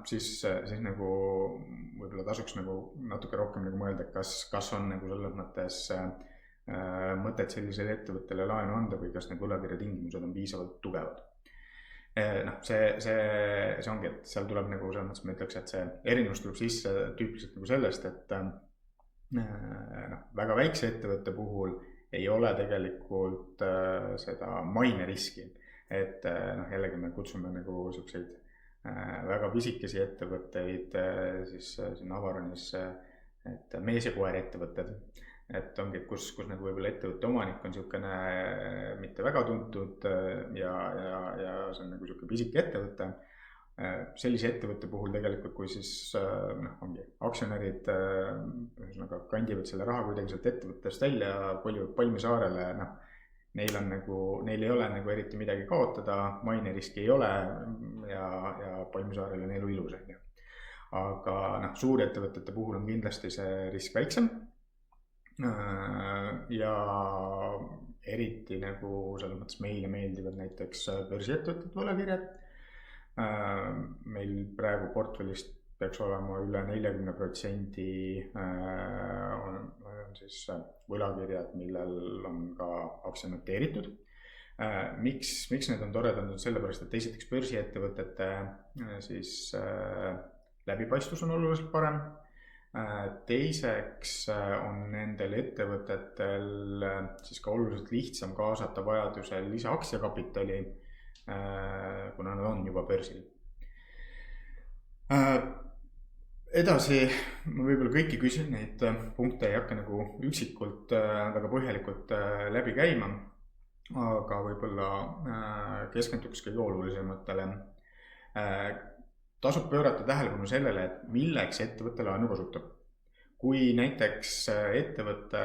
siis nagu võib-olla tasuks nagu natuke rohkem nagu mõelda, kas on nagu selles mõttes mõtet sellisele ettevõttele laenu anda või kas need võlakirja tingimused on piisavalt tugevad. See ongi, et seal tuleb nagu selles mõttes, ma ütleks, et see erinevus tuleb sisse tüüpiliselt nagu sellest, et väga väikse ettevõtte puhul ei ole tegelikult seda maineriski, et jällegi me kutsume nagu selliseid väga pisikesi ettevõtteid siis sinna avaranisse, et mees ja koer ettevõtted. Et ongi, kus nagu võib-olla ettevõtte omanik on niisugune mitte väga tuntud ja see on nagu niisugune pisike ettevõte. Sellise ettevõtte puhul tegelikult, kui siis ongi aktsionärid kandivad selle raha kuidagi sealt ettevõttest välja, kolivad Palmisaarele, neil ei ole nagu eriti midagi kaotada, maineriski ei ole ja Palmisaarel on elu ilus. aga suurettevõtete puhul on kindlasti see risk väiksem. Ja eriti nagu selles mõttes meile meeldivad näiteks börsiettevõtted võlakirjad. Meil praegu portfellist peaks olema üle 40% on siis võlakirjad, millel on ka aktsia noteeritud. Miks need on toredad, on sellepärast, et esiteks börsiettevõtete siis läbipaistvus on oluliselt parem. Teiseks on nendel ettevõtetel siis ka oluliselt lihtsam kaasata vajadusel lisaaktsiakapitali, kuna nad on juba börsil. Edasi, ma võib-olla kõiki küsin, neid punkte ei hakka nagu üksikult väga põhjalikult läbi käima, aga võib-olla keskenduks kõige olulisematele. Tasub pöörata tähelepanu sellele, et milleks ettevõtte laenu kasutab. Kui näiteks ettevõte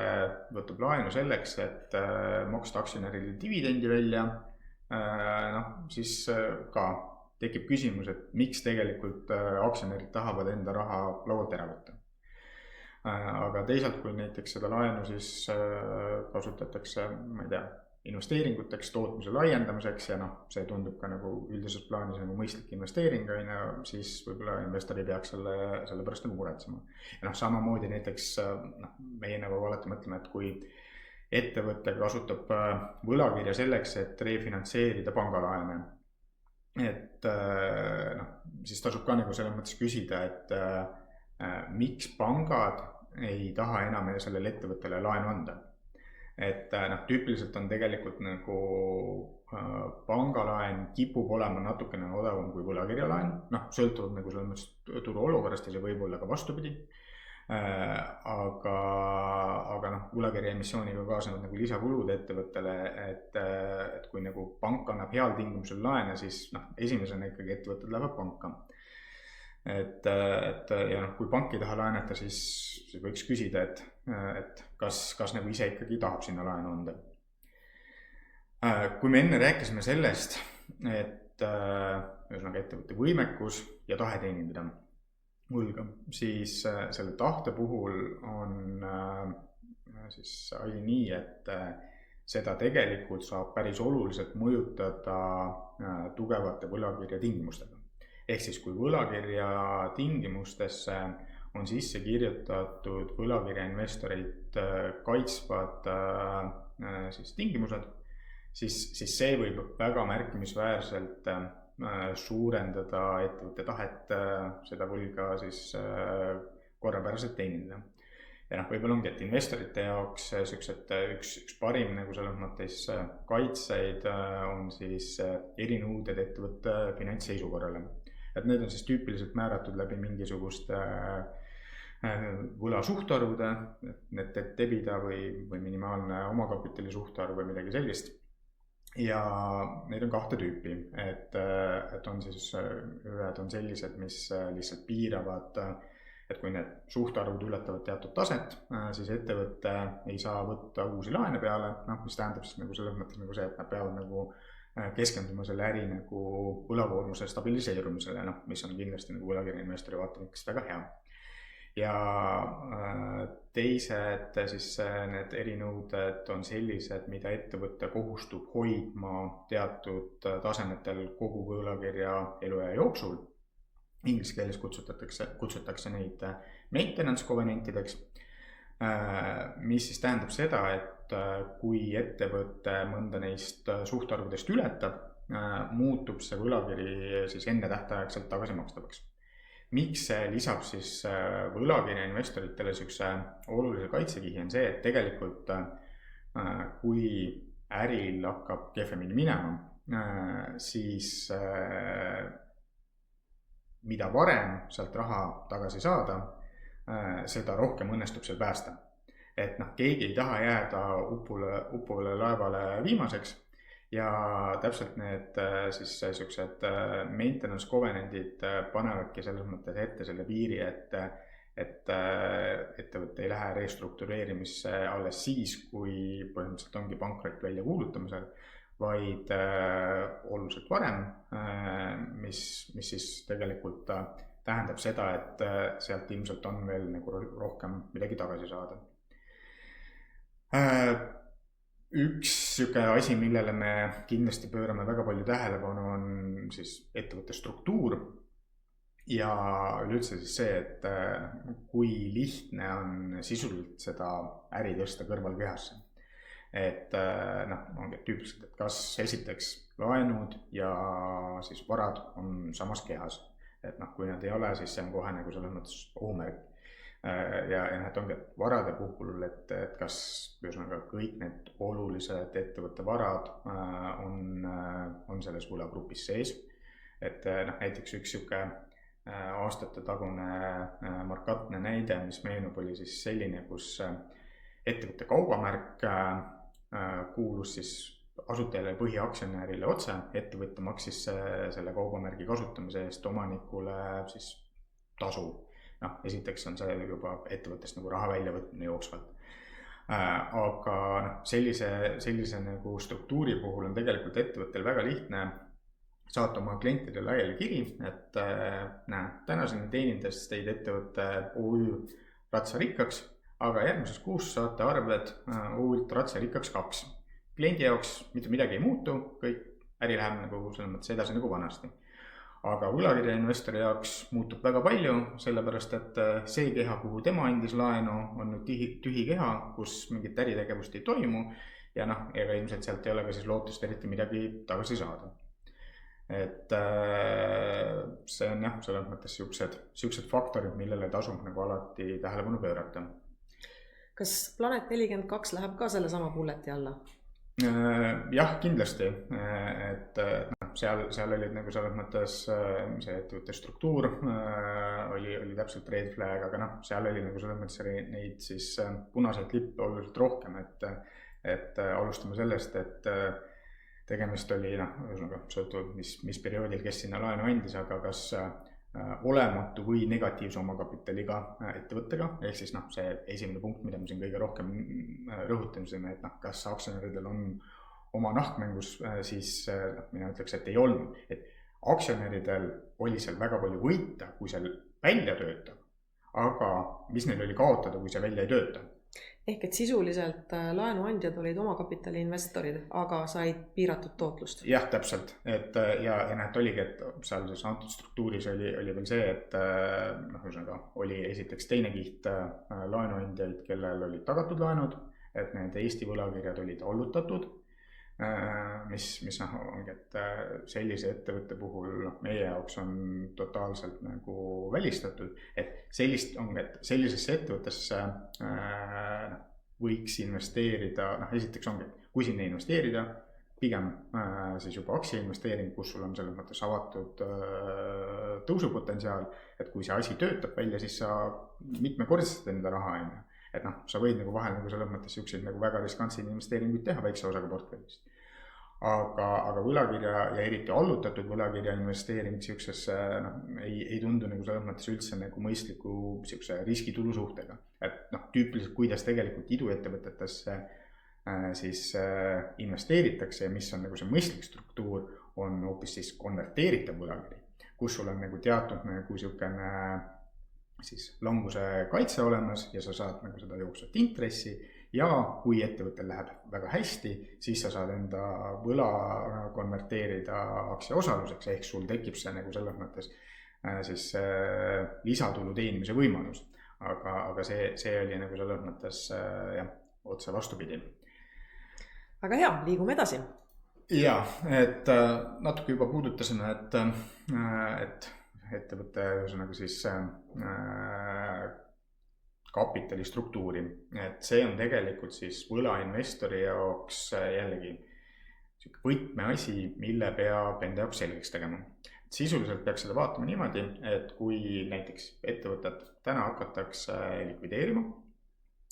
võtab laenu selleks, et maksta aktsionärile dividendi välja, siis ka tekib küsimus, et miks tegelikult aktsionärid tahavad enda raha laualt ära võtta. Aga teisalt, kui näiteks seda laenu siis kasutatakse, ma ei tea, investeeringuteks, tootmise laiendamiseks ja see tundub ka nagu üldises plaanis nagu mõistlik investeering, siis võib-olla investor ei peaks selle pärast nagu muretsema. Ja samamoodi näiteks meie nagu alati mõtleme, et kui ettevõte kasutab võlakirja selleks, et refinantseerida pangalaene, et siis tasub ka nagu selles mõttes küsida, et miks pangad ei taha enam sellele ettevõttele laenu anda. Et tüüpiliselt on tegelikult nagu pangalaen kipub olema natukene odavam kui võlakirjalaen, sõltuvalt nagu selles mõttes turu olukorrast ja see võib olla ka vastupidi. Aga võlakirja emissiooniga kaasnevad nagu lisakulud ettevõttele, et kui nagu pank annab heal tingimusel laene, siis esimesena ikkagi ettevõtted lähevad panka. Ja kui pank ei taha laenata, siis võiks küsida, et kas nagu ise ikkagi tahab sinna laenu anda. Kui me enne rääkisime sellest, et ettevõtte võimekus ja tahe teenindada võlga, siis selle tahte puhul on siis asi nii, et seda tegelikult saab päris oluliselt mõjutada tugevate võlakirja tingimustega. Ehk siis kui võlakirja tingimustesse on sisse kirjutatud võlakirja investoreid kaitsvad siis tingimused, siis see võib väga märkimisväärselt suurendada ettevõtte tahet seda võlga siis korrapäraselt teenindada. Ja võib-olla ongi, et investorite jaoks üks parim nagu selles mõttes kaitseid on siis erinõuded ettevõtte finantsseisukorrale. Et need on siis tüüpiliselt määratud läbi mingisuguste võla suhtarvude, need debida või minimaalne omakapitali suhtarv või midagi sellist. Ja neid on kahte tüüpi, et on siis ühed on sellised, mis lihtsalt piiravad, et kui need suhtarvud ületavad teatud taset, siis ettevõte ei saa võtta uusi laene peale, mis tähendab siis nagu selles mõttes nagu see, et nad peavad nagu keskenduma selle äri nagu võlakoormuse stabiliseerumisele, mis on kindlasti nagu võlakirja investori vaatamaks väga hea. Ja teised siis need erinõuded on sellised, mida ettevõte kohustub hoidma teatud tasemetel kogu võlakirja eluea jooksul. Inglise keeles kutsutakse neid maintenance covenantideks, mis siis tähendab seda, et kui ettevõte mõnda neist suhtarvudest ületab, muutub see võlakiri siis enne tähtaegselt tagasimakstavaks. Miks see lisab siis võlakirja investoritele sihukese olulise kaitsekihi on see, et tegelikult kui äril hakkab kehvemini minema, siis mida varem sealt raha tagasi saada, seda rohkem õnnestub seal päästa. Et keegi ei taha jääda uppuvale laevale viimaseks ja täpselt need siis siuksed maintenance covenantid panevadki selles mõttes ette selle piiri, et ettevõte ei lähe restruktureerimisse alles siis, kui põhimõtteliselt ongi pankrot välja kuulutamisel, vaid oluliselt varem, mis siis tegelikult tähendab seda, et sealt ilmselt on veel nagu rohkem midagi tagasi saada. Üks siuke asi, millele me kindlasti pöörame väga palju tähelepanu, on siis ettevõtte struktuur ja üleüldse siis see, et kui lihtne on sisuliselt seda äri tõsta kõrvalkehasse. Et ongi tüüpiliselt, et kas esiteks laenud ja siis varad on samas kehas. Et kui nad ei ole, siis see on kohe nagu selles mõttes ohumärk. Ja et ongi varade puhul, et kas kõik need olulised ettevõtte varad on selles võlagrupis sees. Et näiteks üks siuke aastate tagune markantne näide, mis meenub, oli siis selline, kus ettevõtte kaubamärk kuulus siis asutajale põhiaktsionärile otse, ettevõtte maksis selle kaubamärgi kasutamise eest omanikule siis tasu. Esiteks on see juba ettevõttest nagu raha välja võtmine jooksvalt. Aga sellise nagu struktuuri puhul on tegelikult ettevõttel väga lihtne saata oma klientidele laiali kiri, et tänaseni teenindas teid ettevõtte OÜ Ratsarikkaks, aga järgmises kuus saate arved OÜ-lt Ratsarikkaks 2. Kliendi jaoks mitte midagi ei muutu, kõik äri läheb nagu selles mõttes edasi nagu vanasti. Aga võlakirja investori jaoks muutub väga palju, sellepärast et see keha, kuhu tema andis laenu, on nüüd tühi keha, kus mingit äritegevust ei toimu ja ega ilmselt sealt ei ole ka siis lootust eriti midagi tagasi saada. Et see on selles mõttes siuksed faktorid, millele tasub nagu alati tähelepanu pöörata. Kas Planet 42 läheb ka selle sama bulleti alla? Jah, kindlasti, et seal olid nagu selles mõttes see ettevõtte struktuur oli täpselt red flag, aga seal oli nagu selles mõttes neid siis punaseid lippe oluliselt rohkem, et alustame sellest, et tegemist oli, sõltuvalt mis perioodil, kes sinna laenu andis, aga kas olematu või negatiivse omakapitaliga ettevõttega, ehk siis see esimene punkt, mida me siin kõige rohkem rõhutasime, et kas aktsionäridel on oma nahkmängus, siis mina ütleks, et ei olnud. Et aktsionäridel oli seal väga palju võita, kui seal välja töötab, aga mis neil oli kaotada, kui see välja ei tööta. Ehk et sisuliselt laenuandjad olid omakapitali investorid, aga said piiratud tootlust. Jah, täpselt. Ja oligi, et seal siis antud struktuuris oli veel see, et oli esiteks teine kiht laenuandjaid, kellel olid tagatud laenud, et need Eesti võlakirjad olid allutatud, mis ongi, et sellise ettevõtte puhul meie jaoks on totaalselt nagu välistatud, et sellisesse ettevõttesse võiks investeerida, esiteks ongi, kui sinna investeerida, pigem siis juba aktsiainvesteering, kus sul on selles mõttes avatud tõusupotentsiaal, et kui see asi töötab välja, siis sa mitmekordselt enda raha on. Et sa võid nagu vahel nagu selles mõttes siukseid nagu väga riskantseid investeeringuid teha väikse osaga portfellist. Aga võlakirja ja eriti allutatud võlakirja investeering siuksesse ei tundu nagu selles mõttes üldse nagu mõistliku siukse riskitulu suhtega. Et tüüpiliselt, kuidas tegelikult iduettevõtetesse siis investeeritakse ja mis on nagu see mõistlik struktuur, on hoopis siis konverteeritav võlakiri, kus sul on nagu teatud nagu siukene siis languse kaitse olemas ja sa saad nagu seda jooksvat intressi ja kui ettevõttel läheb väga hästi, siis sa saad enda võla konverteerida aktsiaosaluseks, ehk sul tekib see nagu selles mõttes siis lisatulu teenimise võimalus. Aga see oli nagu selles mõttes otse vastupidi. Aga hea, liigume edasi. Ja, et natuke juba puudutasime, et ettevõtte siis kapitalistruktuuri, et see on tegelikult siis võlainvestori jaoks jällegi võtmeasi, mille peab enda jaoks selgeks tegema. Sisuliselt peaks seda vaatama niimoodi, et kui näiteks ettevõtet täna hakatakse likvideerima,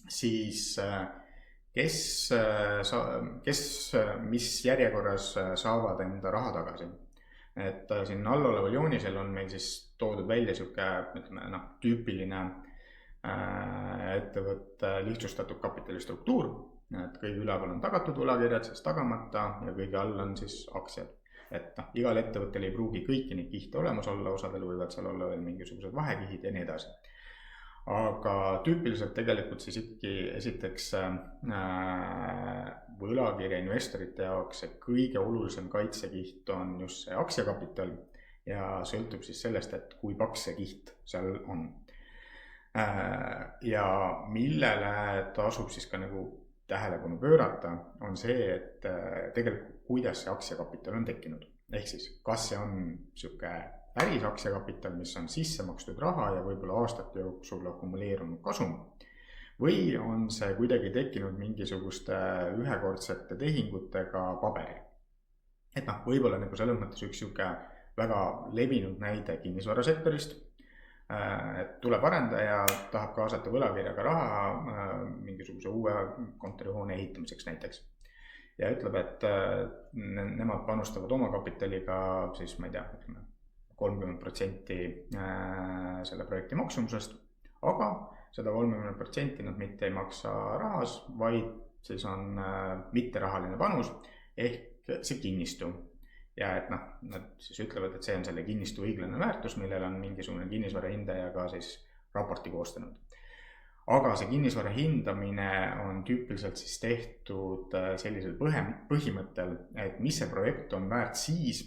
siis mis järjekorras saavad enda raha tagasi. Et siin alloleval joonisel on meil siis toodud välja tüüpiline ettevõtte lihtsustatud kapitalistruktuur, et kõige üleval on tagatud võlakirjad, siis tagamata ja kõige all on siis aktsiad. et igal ettevõttel ei pruugi kõiki neid kihte olemas olla, osadel võivad seal olla veel mingisugused vahekihid ja nii edasi. Aga tüüpiliselt tegelikult siis ikkagi esiteks võlakirja investorite jaoks see kõige olulisem kaitsekiht on just see aktsiakapital ja sõltub siis sellest, et kui paks see kiht seal on. Ja millele tasub siis ka nagu tähelepanu pöörata, on see, et tegelikult kuidas see aktsiakapital on tekkinud. Ehk siis, kas see on selline päris aktsiakapital, mis on sisse makstud raha ja võib-olla aastate jooksul akumuleerunud kasum, või on see kuidagi tekkinud mingisuguste ühekordsete tehingutega paberil. Et võib-olla nagu selles mõttes üks väga levinud näide kinnisvarasektorist, et tuleb arendaja, tahab kaasata võlakirjaga raha mingisuguse uue kontorihoone ehitamiseks näiteks. Ja ütleb, et nemad panustavad oma kapitaliga siis, ma ei tea, 30% selle projekti maksumusest, aga seda 30% nad mitte ei maksa rahas, vaid siis on mitterahaline panus ehk see kinnistu. Ja et nad siis ütlevad, et see on selle kinnistu õiglane väärtus, millel on mingisugune kinnisvara hindaja ka siis raporti koostanud. Aga see kinnisvara hindamine on tüüpiliselt siis tehtud sellisel põhimõttel, et mis see projekt on väärt siis,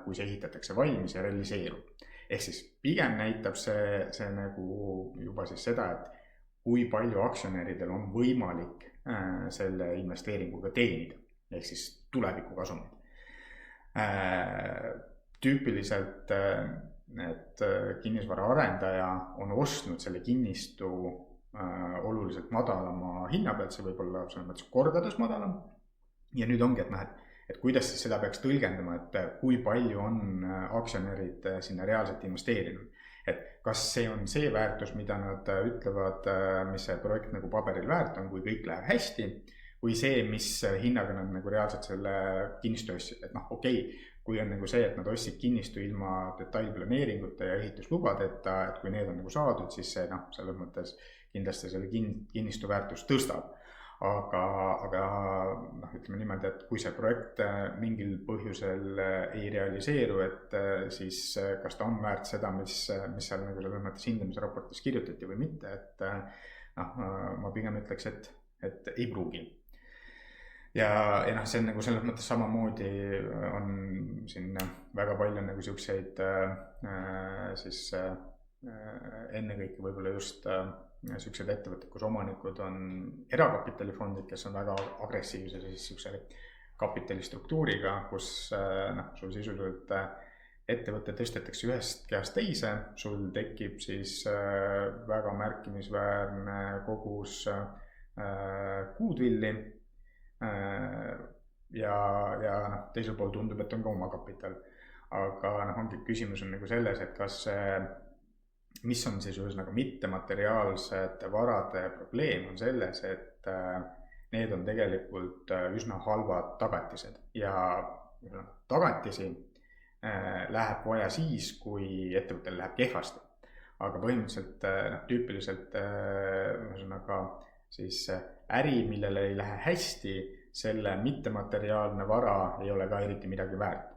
kui see ehitatakse valmis ja realiseerub. Ehk siis pigem näitab see nagu juba siis seda, et kui palju aktsionäridel on võimalik selle investeeringuga teenida, ehk siis tuleviku kasumid. Tüüpiliselt et kinnisvara arendaja on ostnud selle kinnistu oluliselt madalama hinna pealt, see võib olla kordades madalam. Ja nüüd ongi, et kuidas siis seda peaks tõlgendama, et kui palju on aktsionärid sinna reaalselt investeerinud. Et kas see on see väärtus, mida nad ütlevad, mis see projekt nagu paberil väärt on, kui kõik läheb hästi, või see, mis hinnaga nad nagu reaalselt selle kinnistu ostsid, et okei, kui on nagu see, et nad ostsid kinnistu ilma detailplaneeringuta ja ehituslubadeta, et kui need on nagu saadud, siis see selles mõttes kindlasti selle kinnistu väärtus tõstab. Aga ütleme niimoodi, et kui see projekt mingil põhjusel ei realiseeru, et siis kas ta on väärt seda, mis seal nagu selles mõttes hindamisraportis kirjutati või mitte, et ma pigem ütleks, et ei pruugi. Ja see on nagu selles mõttes samamoodi on siin väga palju nagu siukseid siis ennekõike võib-olla just siuksed ettevõtted, kus omanikud on erakapitalifondid, kes on väga agressiivse siis siukse kapitalistruktuuriga, kus sul sisuliselt ettevõte tõstetakse ühest käest teise, sul tekib siis väga märkimisväärne kogus kuudvilli ja teisel pool tundub, et on ka omakapital. Aga ongi küsimus on nagu selles, et kas mis on siis ühesõnaga mittemateriaalsete varade probleem on selles, et need on tegelikult üsna halvad tagatised ja tagatisi läheb vaja siis, kui ettevõttel läheb kehvasti. Aga põhimõtteliselt tüüpiliselt ühesõnaga siis äri, millele ei lähe hästi, selle mittemateriaalne vara ei ole ka eriti midagi väärt.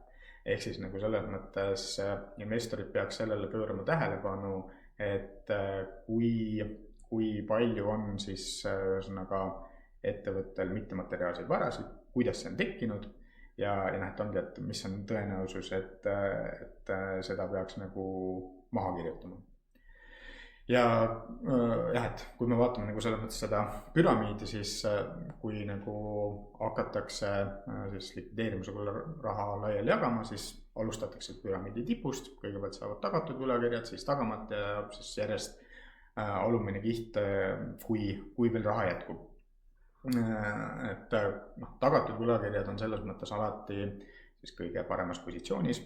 Ehk siis nagu selles mõttes investorid peaks sellele pöörama tähelepanu, et kui palju on siis ühesõnaga ettevõttel mittemateriaalseid varasid, kuidas see on tekkinud ja et ongi, et mis on tõenäosus, et seda peaks nagu maha kirjutama. Ja et kui me vaatame nagu selles mõttes seda püramiidi, siis kui nagu hakatakse siis likvideerimisega raha laiali jagama, siis alustatakse püramiidi tipust, kõigepealt saavad tagatud võlakirjad, siis tagamat ja siis järjest alumine kiht, kui veel raha jätkub. Et tagatud võlakirjad on selles mõttes alati siis kõige paremas positsioonis,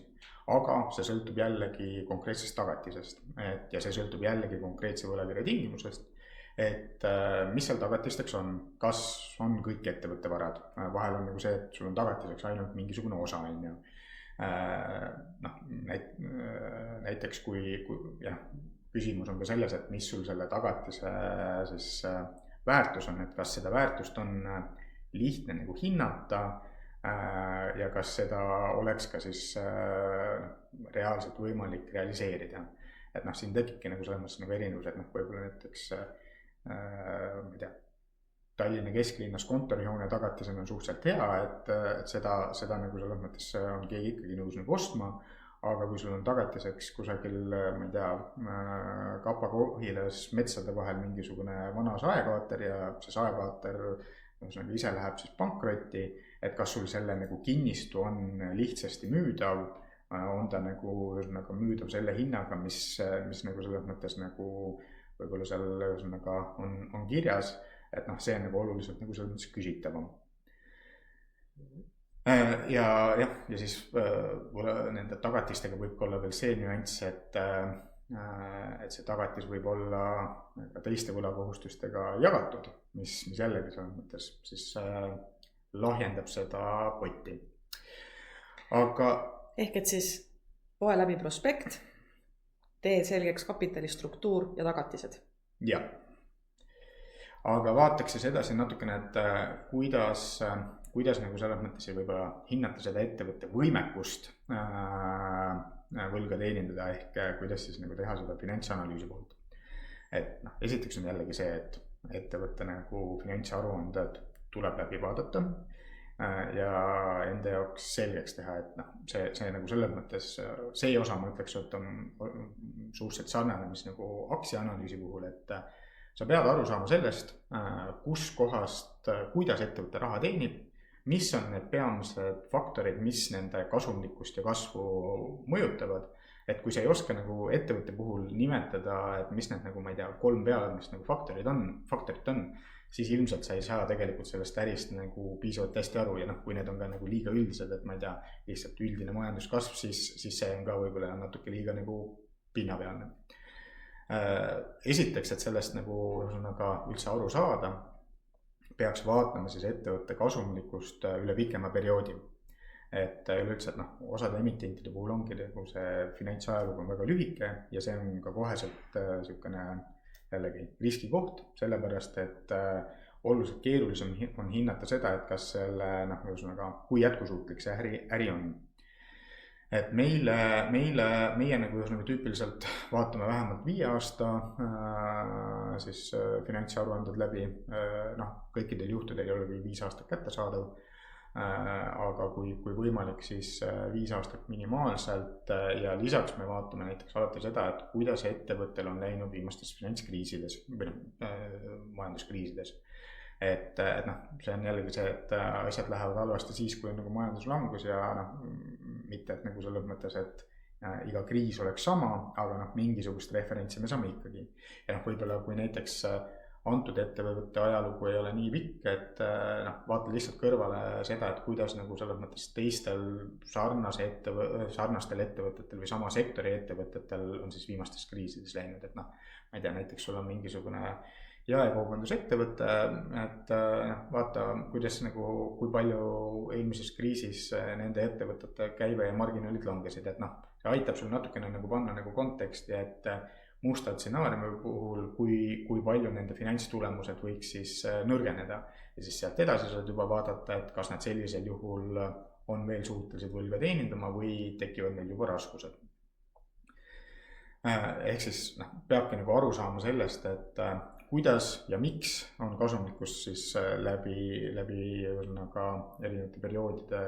aga see sõltub jällegi konkreetsest tagatisest ja see sõltub jällegi konkreetse võlakirja tingimusest, et mis seal tagatisteks on, kas on kõik ettevõtte varad, vahel on nagu see, et sul on tagatiseks ainult mingisugune osa, näiteks kui küsimus on ka selles, et mis sul selle tagatise siis väärtus on, et kas seda väärtust on lihtne nagu hinnata ja kas seda oleks ka siis reaalselt võimalik realiseerida. Et noh, siin tekibki nagu selles mõttes nagu erinevus, et noh, võib-olla näiteks ma ei tea, Tallinna kesklinnas kontorihoone tagatisena on suhteliselt hea, et seda nagu selles mõttes on keegi ikkagi nõus nagu ostma, aga kui sul on tagatiseks kusagil, ma ei tea, Kapa-Kohilas metsade vahel mingisugune vana saekaater ja see saekaater ise läheb siis pankrotti, et kas sul selle nagu kinnistu on lihtsasti müüdav, on ta nagu müüdav selle hinnaga, mis nagu selles mõttes nagu võib-olla seal on kirjas, et noh, see on nagu oluliselt nagu selles mõttes küsitavam. Ja siis nende tagatistega võib ka olla veel see nüanss, et see tagatis võib olla ka teiste võlakohustustega jagatud, mis jällegi selles mõttes siis lahjendab seda potti. Aga ehk et siis loe läbi prospekt, tee selgeks kapitali struktuur ja tagatised. Jah. Aga vaataks siis edasi natukene, et kuidas nagu selles mõttes võib-olla hinnata seda ettevõtte võimekust võlga teenindada, ehk kuidas siis nagu teha seda finantsanalüüsi poolt. Et noh, esiteks on jällegi see, et ettevõtte nagu finantsaruanded tuleb läbi vaadata ja enda jaoks selgeks teha, et noh, see nagu selles mõttes, see osa ma ütleks, et on suhteliselt sarnane, mis nagu aktsiaanalüüsi puhul, et sa pead aru saama sellest, kus kohast, kuidas ettevõtte raha teenib, mis on need peamised faktorid, mis nende kasumlikkust ja kasvu mõjutavad. Et kui sa ei oska nagu ettevõtte puhul nimetada, et mis need nagu, ma ei tea, 3 peamist nagu faktorit on, siis ilmselt sa ei saa tegelikult sellest ärist nagu piisavalt hästi aru ja noh, kui need on ka nagu liiga üldised, et ma ei tea, lihtsalt üldine majanduskasv, siis see on ka võib-olla natuke liiga nagu pinnapealne. Esiteks, et sellest nagu üldse aru saada, peaks vaatama siis ettevõtte kasumlikkust üle pikema perioodi. Et üleüldse, et noh, osade emitentide puhul ongi nagu see finantsajalugu on väga lühike ja see on ka koheselt niisugune jällegi riskikoht, sellepärast et oluliselt keerulisem on hinnata seda, et kas selle kui jätkusuutlik see äri on. Et meie nagu tüüpiliselt vaatame vähemalt 5 aasta siis finantsaruanded läbi, noh, kõikidel juhtudel ei ole küll 5 aastat kättesaadav, aga kui võimalik, siis 5 aastat minimaalselt ja lisaks me vaatame näiteks alati seda, et kuidas ettevõttel on läinud viimastes finantskriisides või majanduskriisides. Et noh, see on jällegi see, et asjad lähevad halvasti siis, kui on nagu majanduslangus ja noh, mitte et nagu selles mõttes, et iga kriis oleks sama, aga noh, mingisugust referentsi me saame ikkagi. Ja noh, võib-olla kui näiteks antud ettevõtte ajalugu ei ole nii pikk, et noh, vaata lihtsalt kõrvale seda, et kuidas nagu selles mõttes teistel sarnastel ettevõtetel või sama sektori ettevõtetel on siis viimastes kriisides läinud, et noh, ma ei tea, näiteks sul on mingisugune jaekaubandusettevõte, et vaata, kuidas nagu, kui palju eelmises kriisis nende ettevõtete käive ja marginaalid langesid, et noh, see aitab sul natukene nagu panna nagu konteksti, et musta stsenaariumi puhul, kui palju nende finantstulemused võiks siis nõrgeneda ja siis sealt edasi saad juba vaadata, et kas nad sellisel juhul on veel suutelised võlga teenindama või tekivad neil juba raskused. Ehk siis peabki nagu aru saama sellest, et kuidas ja miks on kasumlikkus siis läbi erinevate perioodide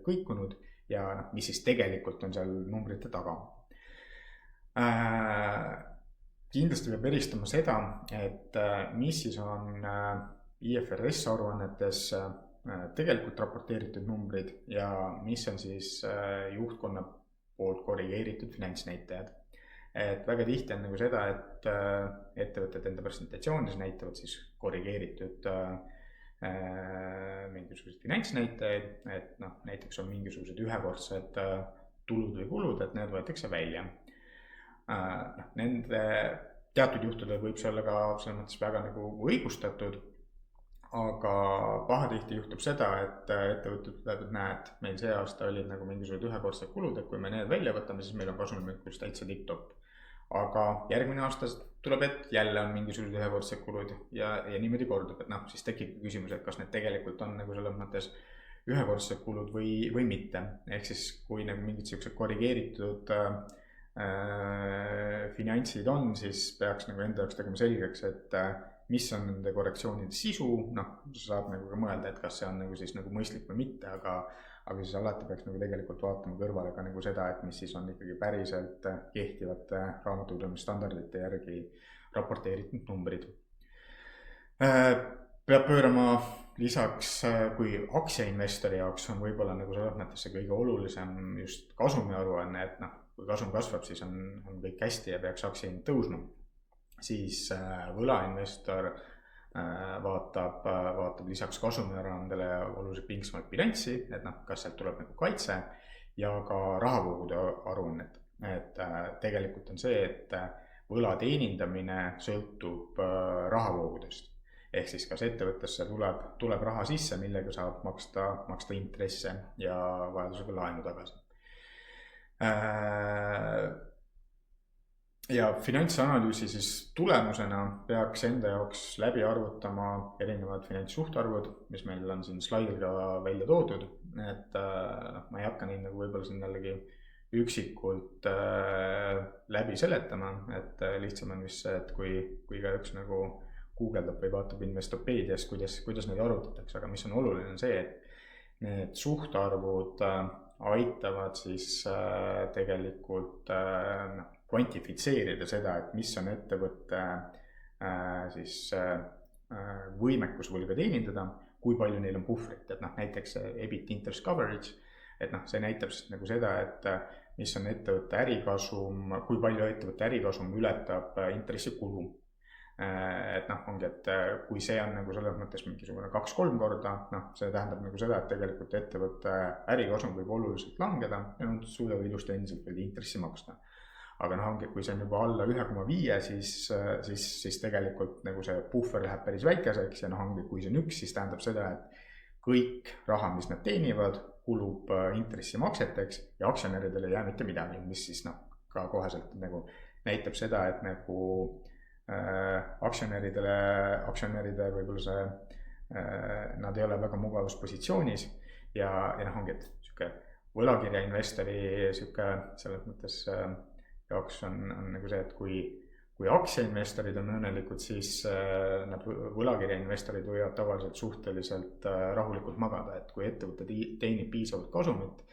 kõikunud ja mis siis tegelikult on seal numbrite taga. Kindlasti peab eristama seda, et mis siis on IFRS aruannetes tegelikult raporteeritud numbrid ja mis on siis juhtkonna poolt korrigeeritud finantsnäitajad. Et väga tihti on nagu seda, et ettevõtted enda presentatsioonis näitavad siis korrigeeritud mingisuguseid finantsnäitajaid, et noh, näiteks on mingisugused ühekordsed tulud või kulud, et need võetakse välja. Nende teatud juhtudel võib see olla ka selles mõttes väga nagu õigustatud, aga pahatihti juhtub seda, et ettevõtted ütlevad, et näed, meil see aasta olid nagu mingisugused ühekordsed kulud, et kui me need välja võtame, siis meil on kasumlikkus täitsa tipp-topp. Aga järgmine aasta tuleb, et jälle on mingisugused ühekordsed kulud ja niimoodi kordub, et noh, siis tekib küsimus, et kas need tegelikult on nagu selles mõttes ühekordsed kulud või mitte. Ehk siis, kui nagu mingid sellised korrigeeritud finantsid on, siis peaks nagu enda jaoks tegema selgeks, et mis on nende korrektsioonide sisu, sa saad nagu ka mõelda, et kas see on nagu siis nagu mõistlik või mitte, aga siis alati peaks nagu tegelikult vaatama kõrvale ka nagu seda, et mis siis on ikkagi päriselt kehtivate raamatupidamisstandardite järgi raporteeritud numbrid. Peab pöörama lisaks, kui aktsiainvestori jaoks on võib-olla nagu selles mõttes see kõige olulisem just kasumiaruanne, et kui kasum kasvab, siis on kõik hästi ja peaks aktsiahind tõusma. Siis võlainvestor vaatab lisaks kasumiaruandele oluliselt pingsamaid bilanssi, et kas sealt tuleb nagu kaitse ja ka rahavoogude aruannet. Et tegelikult on see, et võla teenindamine sõltub rahavoogudest. Ehk siis kas ettevõttesse tuleb raha sisse, millega saab maksta intresse ja vajadusega laenu tagasi. Ja finantsanalüüsi siis tulemusena peaks enda jaoks läbi arvutama erinevad finantssuhtarvud, mis meil on siin slaidil ka välja toodud. Et ma ei hakka neid nagu võib-olla siin jällegi üksikult läbi seletama, et lihtsam on vist see, et kui ka üks nagu guugeldab või vaatab Investopeedias, kuidas neid arvutatakse, aga mis on oluline on see, et need suhtarvud aitavad siis tegelikult kvantifitseerida seda, et mis on ettevõtte siis võimekus võlga teenindada, kui palju neil on puhvrit, et näiteks EBIT interest coverage, et see näitab siis nagu seda, et mis on ettevõtte ärikasum, kui palju ettevõtte ärikasum ületab intressikulu. Et ongi, et kui see on nagu selles mõttes mingisugune 2-3 korda, see tähendab nagu seda, et tegelikult ettevõtte ärikasum võib oluliselt langeda ja nad suudavad ilusti endiselt veel intressi maksta. Aga ongi, kui see on juba alla 1,5, siis tegelikult nagu see puhver läheb päris väikeseks ja ongi, kui see on 1, siis tähendab seda, et kõik raha, mis nad teenivad, kulub intressimakseteks ja aktsionäridele ei jää mitte midagi, mis siis ka koheselt nagu näitab seda, et nagu aktsionäride võib-olla see, nad ei ole väga mugavas positsioonis ja ongi, et siuke võlakirja investori siuke selles mõttes jaoks on nagu see, et kui aktsiainvestorid on õnnelikud, siis nad võlakirja investorid võivad tavaliselt suhteliselt rahulikult magada, et kui ettevõte teenib piisavalt kasumit,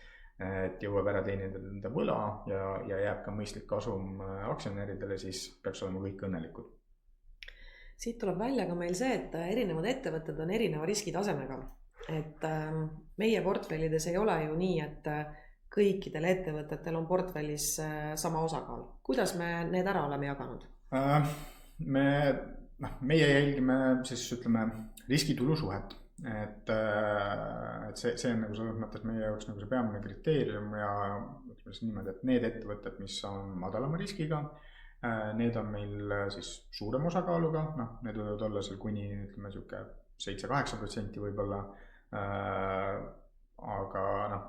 et jõuab ära teenindada enda võla ja jääb ka mõistlik kasum aktsionäridele, siis peaks olema kõik õnnelikud. Siit tuleb välja ka meil see, et erinevad ettevõtted on erineva riskitasemega. Et meie portfellides ei ole ju nii, et kõikidel ettevõtetel on portfellis sama osakaal. Kuidas me need ära oleme jaganud? Meie jälgime siis ütleme riskitulu suhet. Et see on nagu selles mõttes meie jaoks nagu see peamine kriteerium ja ütleme siis niimoodi, et need ettevõtted, mis on madalama riskiga, need on meil siis suurema osakaaluga, need võivad olla seal kuni ütleme 7-8% võib-olla, aga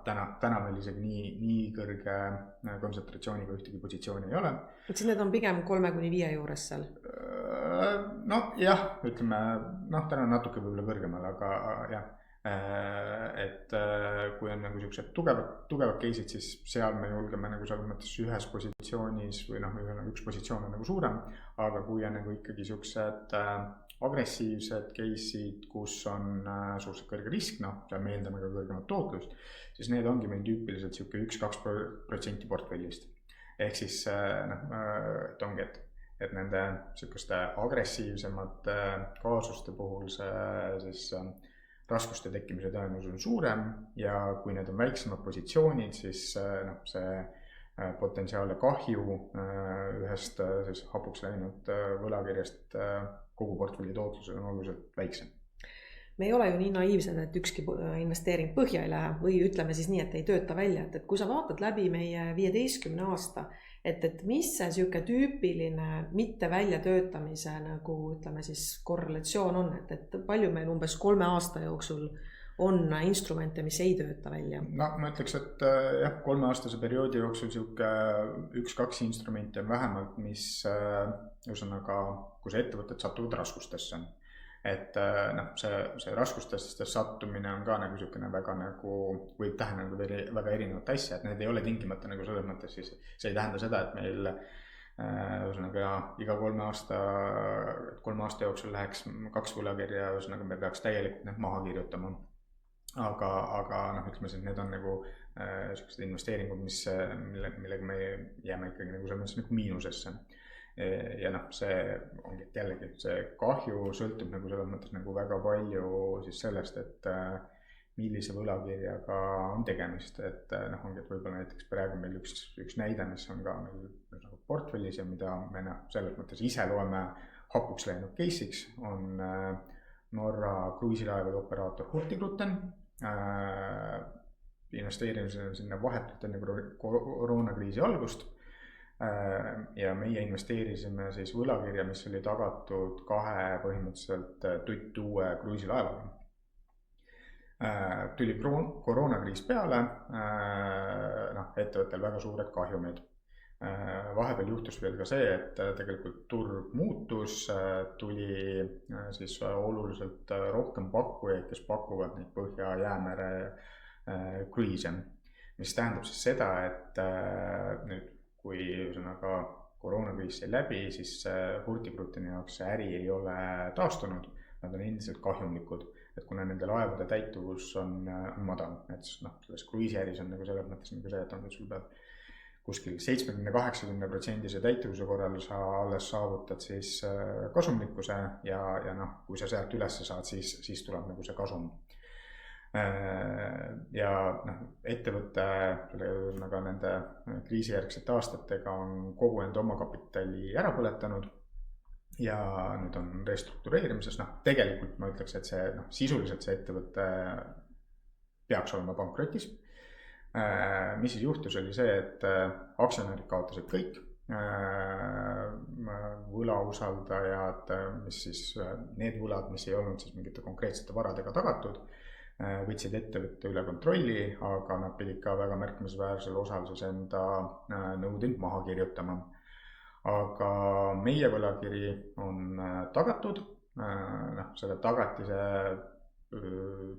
täna meil isegi nii kõrge kontsentratsiooniga ühtegi positsiooni ei ole. Et siis need on pigem 3-5 juures seal? Jah, ütleme, täna on natuke võib-olla kõrgemal, aga jah, et kui on nagu sellised tugevad case'id, siis seal me julgeme nagu selles mõttes ühes positsioonis või üks positsioon on nagu suurem, aga kui on nagu ikkagi sellised agressiivsed case'id, kus on suhteliselt kõrge risk, seal me eeldame ka kõrgemat tootlust, siis need ongi meil tüüpiliselt 1-2% portfellist. Ehk siis et ongi, et nende selliseste agressiivsemate kaasuste puhul see siis raskuste tekkimise tõenäosus on suurem ja kui need on väiksemad positsioonid, siis see potentsiaalne kahju ühest siis hapuks läinud võlakirjast kogu portfelli tootlusel on oluliselt väiksem. Me ei ole ju nii naiivsed, et ükski investeering põhja ei lähe või ütleme siis nii, et ei tööta välja, et kui sa vaatad läbi meie 15 aasta, et mis see siuke tüüpiline mitte väljatöötamise nagu ütleme siis korrelatsioon on, et palju meil umbes 3 aasta jooksul on instrumente, mis ei tööta välja? Ma ütleks, et jah, 3-aastase perioodi jooksul siuke 1-2 instrumenti on vähemalt, mis ühesõnaga, kus ettevõtted satuvad raskustesse. et noh, see raskustesse sattumine on ka nagu niisugune väga nagu, võib tähendada väga erinevat asja, et need ei ole tingimata nagu selles mõttes siis, see ei tähenda seda, et meil ühesõnaga iga 3 aasta jooksul läheks 2 võlakirja, ühesõnaga me peaks täielikult need maha kirjutama. Aga noh, ütleme siis, need on nagu sellised investeeringud, millega me jääme ikkagi nagu selles mõttes nagu miinusesse. Ja noh, see ongi jällegi, see kahju sõltub nagu selles mõttes nagu väga palju siis sellest, et millise võlakirjaga on tegemist, et noh, ongi, et võib-olla näiteks praegu meil üks näide, mis on ka meil nagu portfellis ja mida me selles mõttes ise loeme hapuks läinud case'iks, on Norra kruiisilaevade operaator Hurtigruten. Investeerimisel sinna vahetult enne koroonakriisi algust ja meie investeerisime siis võlakirja, mis oli tagatud 2 põhimõtteliselt tutt-uue kruiisilaevaga. Tuli koroonakriis peale, ettevõttel väga suured kahjumid. Vahepeal juhtus veel ka see, et tegelikult turg muutus, tuli siis oluliselt rohkem pakkujaid, kes pakuvad neid Põhja-Jäämere kruiise, mis tähendab siis seda, et nüüd kui ühesõnaga koroonakriis sai läbi, siis Hurtigruteni jaoks see äri ei ole taastunud, nad on endiselt kahjumlikud, et kuna nende laevade täituvus on madal, et noh, selles kruiisiäris on nagu selles mõttes nagu see, et on sul peab kuskil 70-80% täituvuse korral sa alles saavutad siis kasumlikkuse ja noh, kui sa sealt üles saad, siis tuleb nagu see kasum. Ja noh, ettevõte nagu nende kriisijärgsete aastatega on kogu enda omakapitali ära põletanud ja nüüd on restruktureerimises. Noh, tegelikult ma ütleks, et see sisuliselt see ettevõte peaks olema pankrotis. Mis siis juhtus, oli see, et aktsionärid kaotasid kõik, võlausaldajad, mis siis need võlad, mis ei olnud siis mingite konkreetsete varadega tagatud, võtsid ettevõtte üle kontrolli, aga nad pidid ka väga märkimisväärsel osal siis enda nõudeid maha kirjutama. Aga meie võlakiri on tagatud, selle tagatise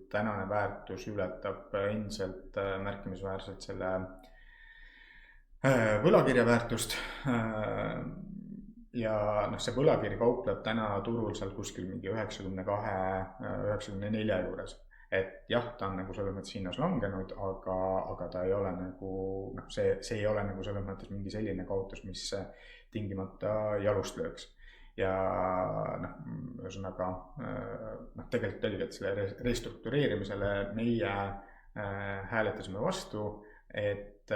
tänane väärtus ületab endiselt märkimisväärselt selle võlakirja väärtust ja see võlakiri kaupleb täna turul seal kuskil mingi 92-94 juures. Et jah, ta on nagu selles mõttes hinnas langenud, aga ta ei ole nagu, see ei ole nagu selles mõttes mingi selline kaotus, mis tingimata jalust lööks. Ja ühesõnaga, tegelikult oligi, et selle restruktureerimisele meie hääletasime vastu, et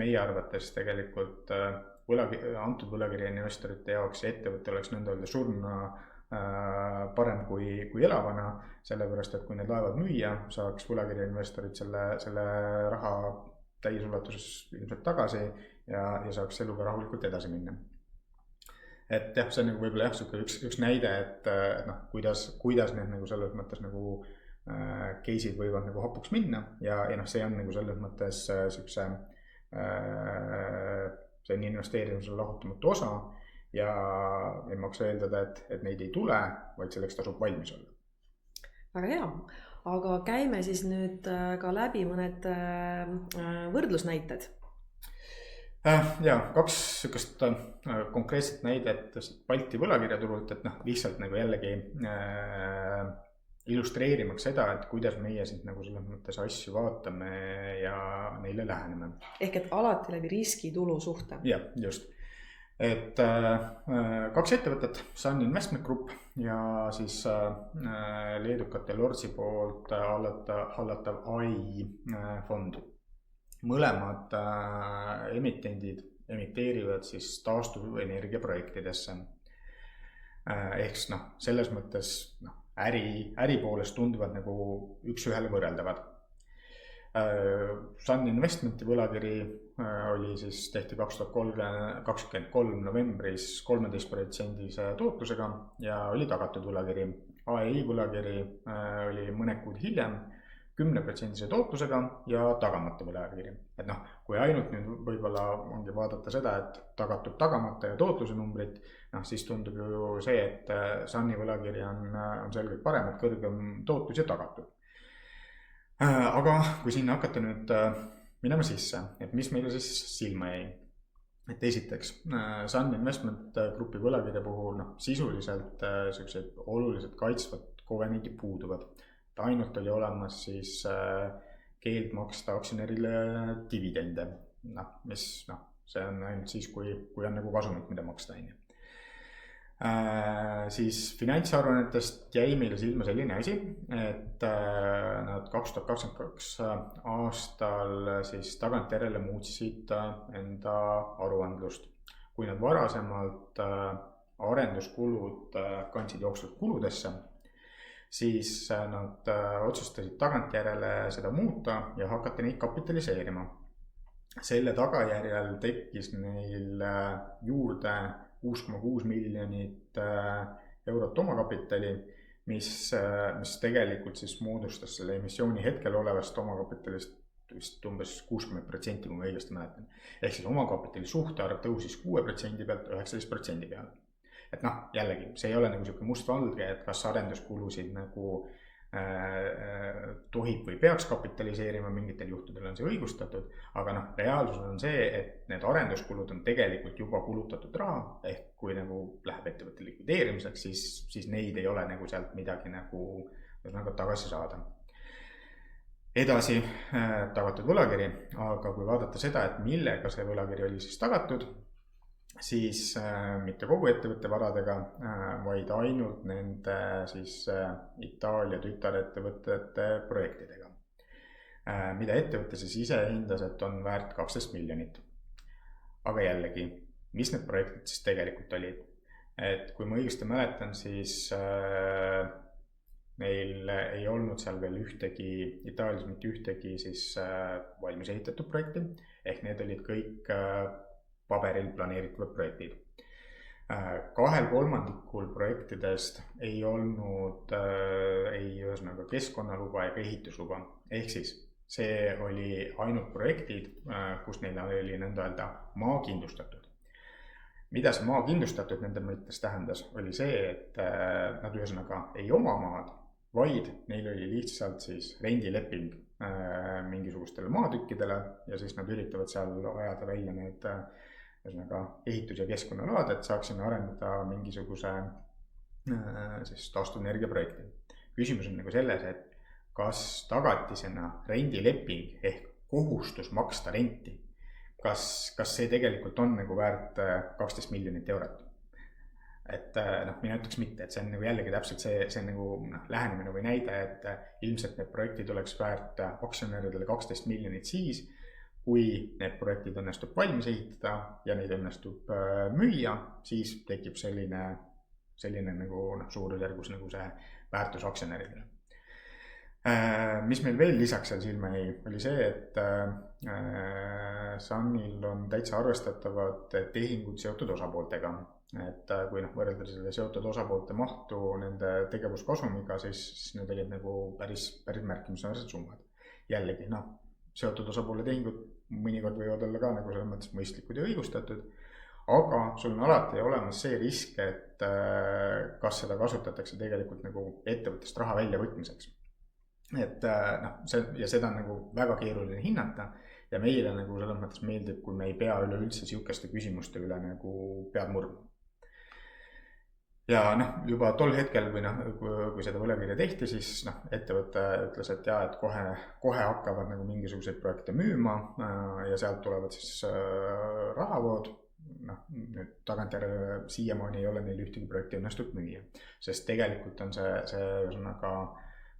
meie arvates tegelikult antud võlakirja investorite jaoks ettevõte oleks nõnda öelda surna parem kui elavana, sellepärast, et kui need laevad müüa, saaks võlakirja investorid selle raha täisulatuses ilmselt tagasi ja saaks eluga rahulikult edasi minna. Et jah, see on nagu võib-olla üks näide, et kuidas need nagu selles mõttes nagu case'id võivad nagu hapuks minna ja see on nagu selles mõttes see investeerimisel lahutamatu osa ja ei maksa eeldada, et neid ei tule, vaid selleks tasub valmis olla. Väga hea, aga käime siis nüüd ka läbi mõned võrdlusnäited. Ja 2 sükest konkreetset näidet Balti võlakirjaturult, et lihtsalt nagu jällegi illustreerimaks seda, et kuidas meie siin nagu selles mõttes asju vaatame ja neile läheneme. Ehk et alati läbi riski-tulu suhte. Jah, just. Et 2 ettevõtet, Sun Investment Group ja siis leedukate Lordsi poolt hallatav AI fond. Mõlemad emitendid emiteerivad siis taastuvenergia projektidesse. Ehk selles mõttes äri poolest tunduvad nagu üks-ühele võrreldavad. Sun Investmenti võlakiri oli siis tehti 2023 novembris 13% tootlusega ja oli tagatud võlakiri. AI võlakiri oli mõned kuud hiljem 10% tootlusega ja tagamata võlakiri. Et noh, kui ainult nüüd võib-olla ongi vaadata seda, et tagatud tagamata ja tootluse numbrit, noh siis tundub ju see, et Sunny võlakiri on selgelt parem, et kõrgem tootlus ja tagatud. Aga kui sinna hakata nüüd minema sisse, et mis meile siis silma jäi, et esiteks Sun Investment Grupi võlakirja puhul sisuliselt sellised oluliselt kaitsvad kovenidid puuduvad. Ainult oli olemas siis keeld maksta aktsionärile dividende, see on ainult siis, kui on nagu kasumit, mida maksta. Siis finantsaruannetest jäi meile silma selline asi, et nad 2022 aastal siis tagantjärele muutsid enda aruandlust. Kui nad varasemalt arenduskulud kandsid jooksvalt kuludesse, siis nad otsustasid tagantjärele seda muuta ja hakata neid kapitaliseerima. Selle tagajärjel tekkis neil juurde 6,6 miljonit eurot omakapitali, mis tegelikult siis moodustas selle emissiooni hetkel olevast omakapitalist vist umbes 60%, kui ma õigesti mäletan. Ehk siis omakapitali suhtarv tõusis 6% pealt 19% peale. Et jällegi, see ei ole nagu selline mustvalge, et kas arenduskulusid nagu tohib või peaks kapitaliseerima, mingitel juhtudel on see õigustatud, aga reaalsus on see, et need arenduskulud on tegelikult juba kulutatud raha, ehk kui nagu läheb ettevõtte likvideerimiseks, siis neid ei ole nagu sealt midagi nagu tagasi saada. Edasi tagatud võlakiri, aga kui vaadata seda, et millega see võlakiri oli siis tagatud, siis mitte kogu ettevõtte varadega, vaid ainult nende siis Itaalia tütarettevõtete projektidega, mida ettevõtte siis ise hindas, et on väärt 12 miljonit. Aga jällegi, mis need projektid siis tegelikult olid? Et kui ma õigesti mäletan, siis neil ei olnud seal veel Itaalias mitte ühtegi siis valmis ehitatud projekti, ehk need olid kõik paberil planeeritavad projektid. 2/3 projektidest ei olnud ühesõnaga keskkonnaluba ega ehitusluba. Ehk siis see oli ainult projektid, kus neil oli nõnda öelda maa kindlustatud. Mida see maa kindlustatud nende mõttes tähendas, oli see, et nad ühesõnaga ei oma maad, vaid neil oli lihtsalt siis rendileping mingisugustele maatükkidele ja siis nad üritavad seal ajada välja need ehitus- ja keskkonnalaad, et saaks sinna arendada mingisuguse taastuvenergia projekti. Küsimus on nagu selles, et kas tagatisena rendileping ehk kohustus maksta renti, kas see tegelikult on nagu väärt 12 miljonit eurot? Et mina ütleks mitte, et see on nagu jällegi täpselt see nagu lähenemine või näide, et ilmselt need projektid oleks väärt aktsionäridele 12 miljonit siis, kui need projektid õnnestub valmis ehitada ja neid õnnestub müüa, siis tekib selline nagu suurusjärgus nagu see väärtus aktsionäridele. Mis meil veel lisaks seal silma jäi, oli see, et Sunil on täitsa arvestatavad tehingud seotud osapooltega. Et kui võrrelda selle seotud osapoolte mahtu nende tegevuskasumiga, siis need olid nagu päris märkimisväärsed summad. Jällegi, seotud osapoole tehingud mõnikord võivad olla ka nagu selles mõttes mõistlikud ja õigustatud, aga sul on alati olemas see risk, et kas seda kasutatakse tegelikult nagu ettevõttest raha väljavõtmiseks. Et seda on nagu väga keeruline hinnata ja meile nagu selles mõttes meeldib, kui me ei pea üleüldse sihukeste küsimuste üle nagu pead murdma. Ja juba tol hetkel, kui seda võlakirja tehti, siis ettevõte ütles, et et kohe hakkavad nagu mingisuguseid projekte müüma ja sealt tulevad siis rahavood. Nüüd tagantjärele siiamaani ei ole neil ühtegi projekti õnnestunud müüa, sest tegelikult on see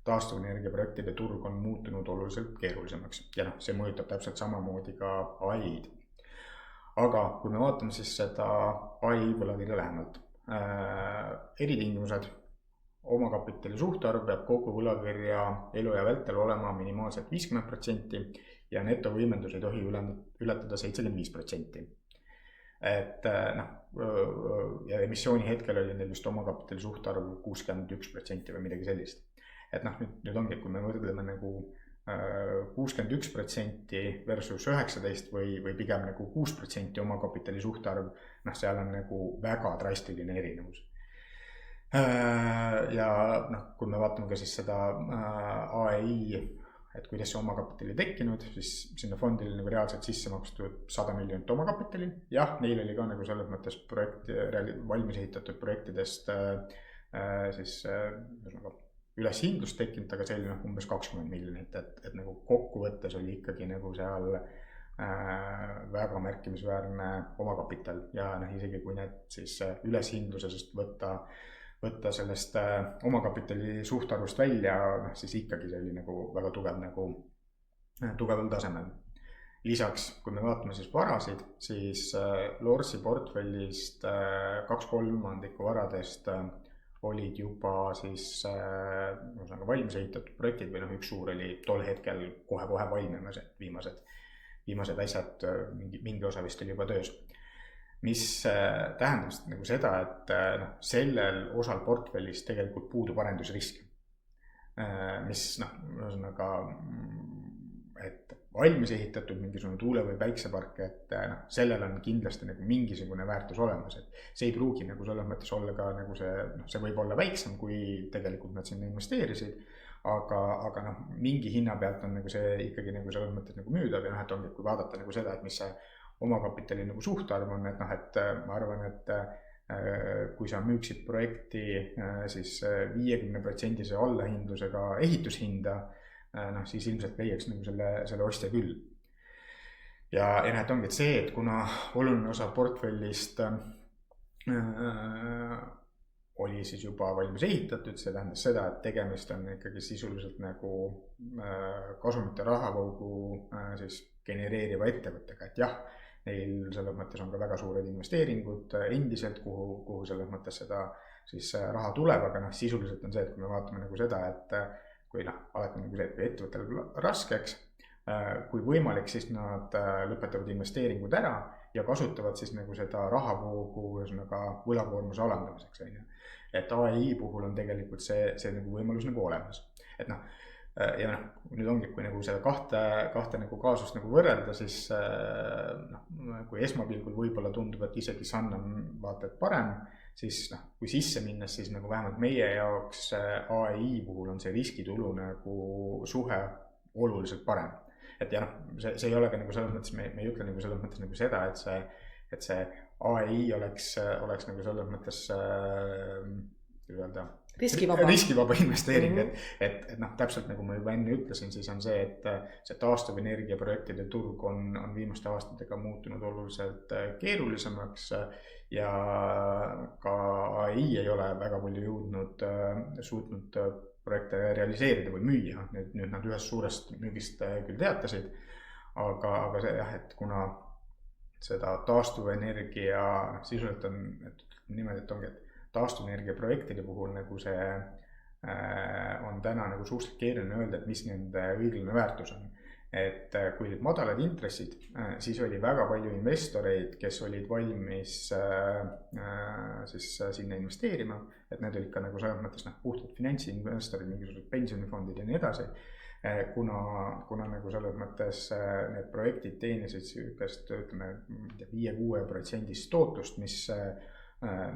taastuvenergia projektide turg on muutunud oluliselt keerulisemaks ja see mõjutab täpselt samamoodi ka AI-d. Aga kui me vaatame siis seda AI võlakirja lähemalt, eritingimused, omakapitali suhtarv peab kogu võlakirja eluea vältel olema minimaalselt 50% ja netovõimendus ei tohi ületada 75%. Et ja emissiooni hetkel oli neil vist omakapitali suhtarv 61% või midagi sellist. Et nüüd ongi, kui me võrdleme nagu 61% versus 19 või pigem nagu 6% omakapitali suhtarv, seal on nagu väga drastiline erinevus. Ja kui me vaatame ka siis seda AEI, et kuidas see omakapitali tekkinud, siis sinna fondile nagu reaalselt sisse makstud 100 miljonit omakapitali. Jah, neil oli ka nagu selles mõttes valmis ehitatud projektidest siis üles hindlust tekkinud, aga see oli umbes 20 miljonit, et nagu kokkuvõttes oli ikkagi nagu seal väga märkimisväärne omakapital ja isegi kui need siis üles hindlusest võtta sellest omakapitali suhtarvust välja, siis ikkagi see oli nagu väga tugeval tasemel. Lisaks, kui me vaatame siis varasid, siis Lorsi portfellist 2/3 varadest olid juba siis valmis ehitatud projektid või üks suur oli tol hetkel kohe valmimas, et viimased asjad, mingi osa vist oli juba töös. Mis tähendab nagu seda, et sellel osal portfellis tegelikult puudub arendusrisk. Mis ühesõnaga, et valmis ehitatud mingisugune tuule- või päiksepark, et sellel on kindlasti nagu mingisugune väärtus olemas, et see ei pruugi nagu selles mõttes olla ka nagu see võib olla väiksem, kui tegelikult nad sinna investeerisid, aga mingi hinna pealt on nagu see ikkagi nagu selles mõttes nagu müüdav ja et ongi, kui vaadata nagu seda, et mis see omakapitali nagu suhtarv on, et ma arvan, et kui sa müüksid projekti siis 50% allahindlusega ehitushinda, siis ilmselt leiaks nagu selle ostja küll. Ja et ongi see, et kuna oluline osa portfellist oli siis juba valmis ehitatud, see tähendas seda, et tegemist on ikkagi sisuliselt nagu kasumite rahavoogu siis genereeriva ettevõttega, et jah, neil selles mõttes on ka väga suured investeeringud endiselt, kuhu selles mõttes seda siis raha tuleb, aga sisuliselt on see, et kui me vaatame nagu seda, et kui alati nagu see, et kui ettevõttel raskeks, kui võimalik, siis nad lõpetavad investeeringud ära ja kasutavad siis nagu seda rahavoogu võlakoormuse alandamiseks. Et AEI puhul on tegelikult see nagu võimalus nagu olemas. Et ja nüüd ongi, kui nagu seda kahte nagu kaasust nagu võrrelda, siis kui esmapilgul võib-olla tundub, et isegi Sun on vaata et parem, siis kui sisse minnes, siis nagu vähemalt meie jaoks AEI puhul on see riskitulu nagu suhe oluliselt parem. Et ja see ei ole ka nagu selles mõttes, me ei ütle nagu selles mõttes nagu seda, et see AEI oleks nagu selles mõttes riskivaba investeering, et täpselt nagu ma juba enne ütlesin, siis on see, et see taastuvenergia projektide turg on viimaste aastatega muutunud oluliselt keerulisemaks ja ka AI ei ole väga palju suutnud projekte realiseerida või müüa. Nüüd nad ühest suurest müügist küll teatasid, aga see jah, et kuna seda taastuvenergia sisuliselt on, et niimoodi, et ongi, et taastuvenergia projektide puhul nagu see on täna nagu suhteliselt keeruline öelda, et mis nende õiglane väärtus on. Et kui olid madalad intressid, siis oli väga palju investoreid, kes olid valmis siis sinna investeerima, et need olid ka nagu selles mõttes puhtalt finantsinvestorid, mingisugused pensionifondid ja nii edasi. Kuna nagu selles mõttes need projektid teenisid süükest, ütleme, 5-6% tootlust, mis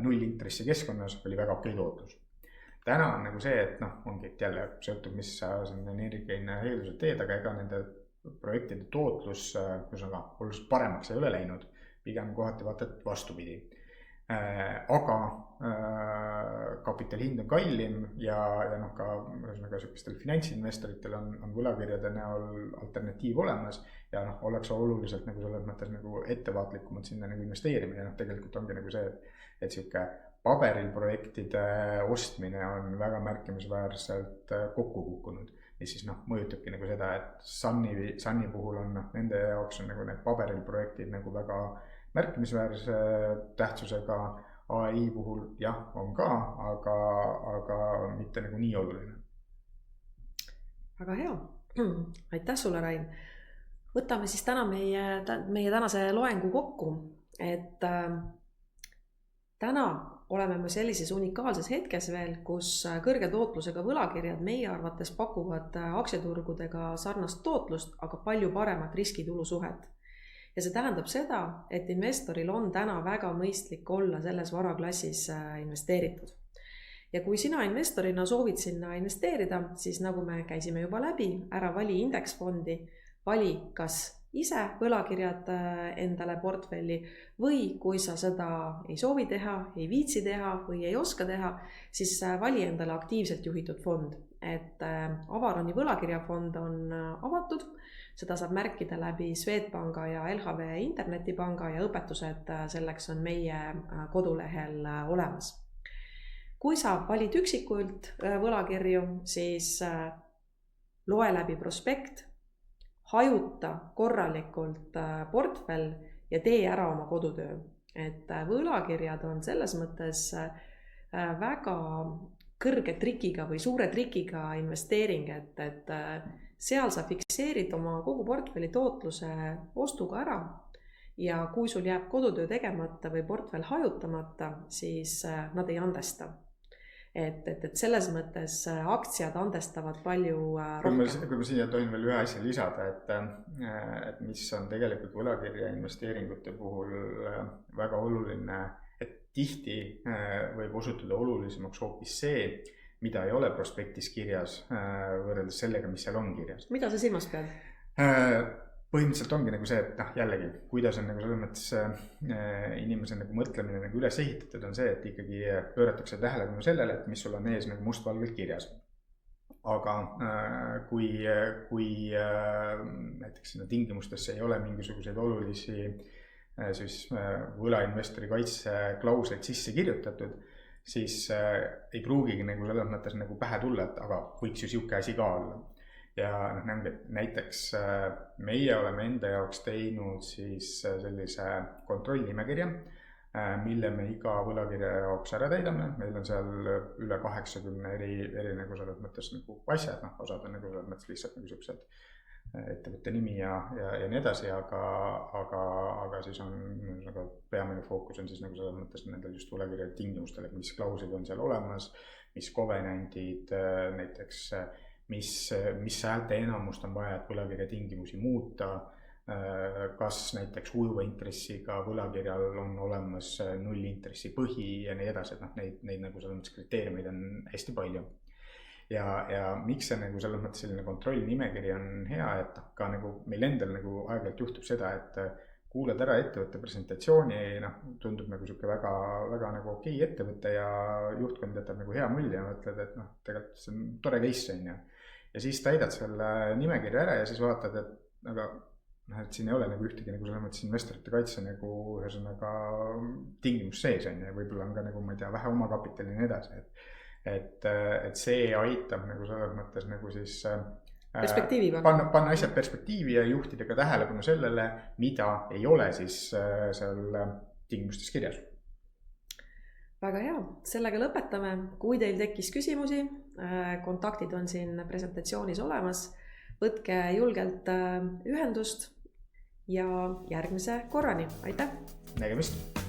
nullintressi keskkonnas oli väga okei tootlus. Täna on nagu see, et ongi, et jälle sõltub, mis sa energiahinna eeldused teed, aga ega nende projektide tootlus oluliselt paremaks ei ole läinud, pigem kohati vaata, et vastupidi. Aga kapitali hind on kallim ja ka sellistel finantsinvestoritel on võlakirjade näol alternatiiv olemas ja oleks oluliselt nagu selles mõttes nagu ettevaatlikumad sinna nagu investeerima ja tegelikult ongi nagu see, et siuke paberil projektide ostmine on väga märkimisväärselt kokku kukkunud ja siis mõjutabki nagu seda, et Sunni puhul on nende jaoks on nagu need paberil projektid nagu väga märkimisväärse tähtsusega. AI puhul jah, on ka, aga mitte nagu nii oluline. Väga hea. Aitäh sulle, Rain. Võtame siis täna meie tänase loengu kokku, et täna oleme me sellises unikaalses hetkes veel, kus kõrge tootlusega võlakirjad meie arvates pakuvad aktsiaturgudega sarnast tootlust, aga palju paremat riskitulu suhet. Ja see tähendab seda, et investoril on täna väga mõistlik olla selles varaklassis investeeritud. Ja kui sina investorina soovid sinna investeerida, siis nagu me käisime juba läbi, ära vali indeksfondi, vali kas ise võlakirjad endale portfelli või kui sa seda ei soovi teha, ei viitsi teha või ei oska teha, siis vali endale aktiivselt juhitud fond. Et Avaroni võlakirjafond on avatud, seda saab märkida läbi Swedbanka ja LHV internetipanga ja õpetused selleks on meie kodulehel olemas. Kui sa valid üksikult võlakirju, siis loe läbi prospekt, hajuta korralikult portfell ja tee ära oma kodutöö. Et võlakirjad on selles mõttes väga kõrge trikiga või suure trikiga investeering, et seal sa fikseerid oma kogu portfelli tootluse ostuga ära ja kui sul jääb kodutöö tegemata või portfell hajutamata, siis nad ei andesta. Et selles mõttes aktsiad andestavad palju rohkem. Kui ma siia tohin veel ühe asja lisada, et mis on tegelikult võlakirja investeeringute puhul väga oluline, et tihti võib osutuda olulisemaks hoopis see, mida ei ole prospektis kirjas võrreldes sellega, mis seal on kirjas. Mida sa silmas pead? Põhimõtteliselt ongi nagu see, et jällegi, kuidas on nagu selles mõttes inimese nagu mõtlemine nagu üles ehitatud, on see, et ikkagi pööratakse tähelepanu sellele, et mis sul on ees nagu mustvalgelt kirjas. Aga kui näiteks sinna tingimustesse ei ole mingisuguseid olulisi siis võlainvestori kaitseklausleid sisse kirjutatud, siis ei pruugigi nagu selles mõttes nagu pähe tulla, et aga võiks ju siuke asi ka olla. Ja näiteks meie oleme enda jaoks teinud siis sellise kontrollnimekirja, mille me iga võlakirja jaoks ära täidame. Meil on seal üle 80 eri nagu selles mõttes nagu asjad, osad on nagu selles mõttes lihtsalt nagu sellised ettevõtte nimi ja nii edasi, aga siis on nagu peamine fookus on siis nagu selles mõttes nendel just võlakirjade tingimustele, mis klauslid on seal olemas, mis covenantid näiteks, mis häälte enamust on vaja, et võlakirja tingimusi muuta, kas näiteks ujuva intressiga võlakirjal on olemas nullintressi põhi ja nii edasi, et neid nagu selles mõttes kriteeriumeid on hästi palju. Ja miks see nagu selles mõttes selline kontrollnimekiri on hea, et ka nagu meil endal nagu aeg-ajalt juhtub seda, et kuulad ära ettevõtte presentatsiooni, tundub nagu siuke väga nagu okei ettevõtte ja juhtkond jätab nagu hea mulje ja mõtled, et tegelikult see on tore case on ju. Ja siis täidad selle nimekirja ära ja siis vaatad, et siin ei ole nagu ühtegi nagu selles mõttes investorite kaitse nagu ühesõnaga tingimus sees on ja võib-olla on ka nagu, ma ei tea, vähe omakapitali ja nii edasi, et see aitab nagu selles mõttes nagu siis panna asjad perspektiivi ja juhtida ka tähelepanu sellele, mida ei ole siis seal tingimustes kirjas. Väga hea, sellega lõpetame. Kui teil tekkis küsimusi, kontaktid on siin presentatsioonis olemas, võtke julgelt ühendust ja järgmise korrani. Aitäh! Nägemist!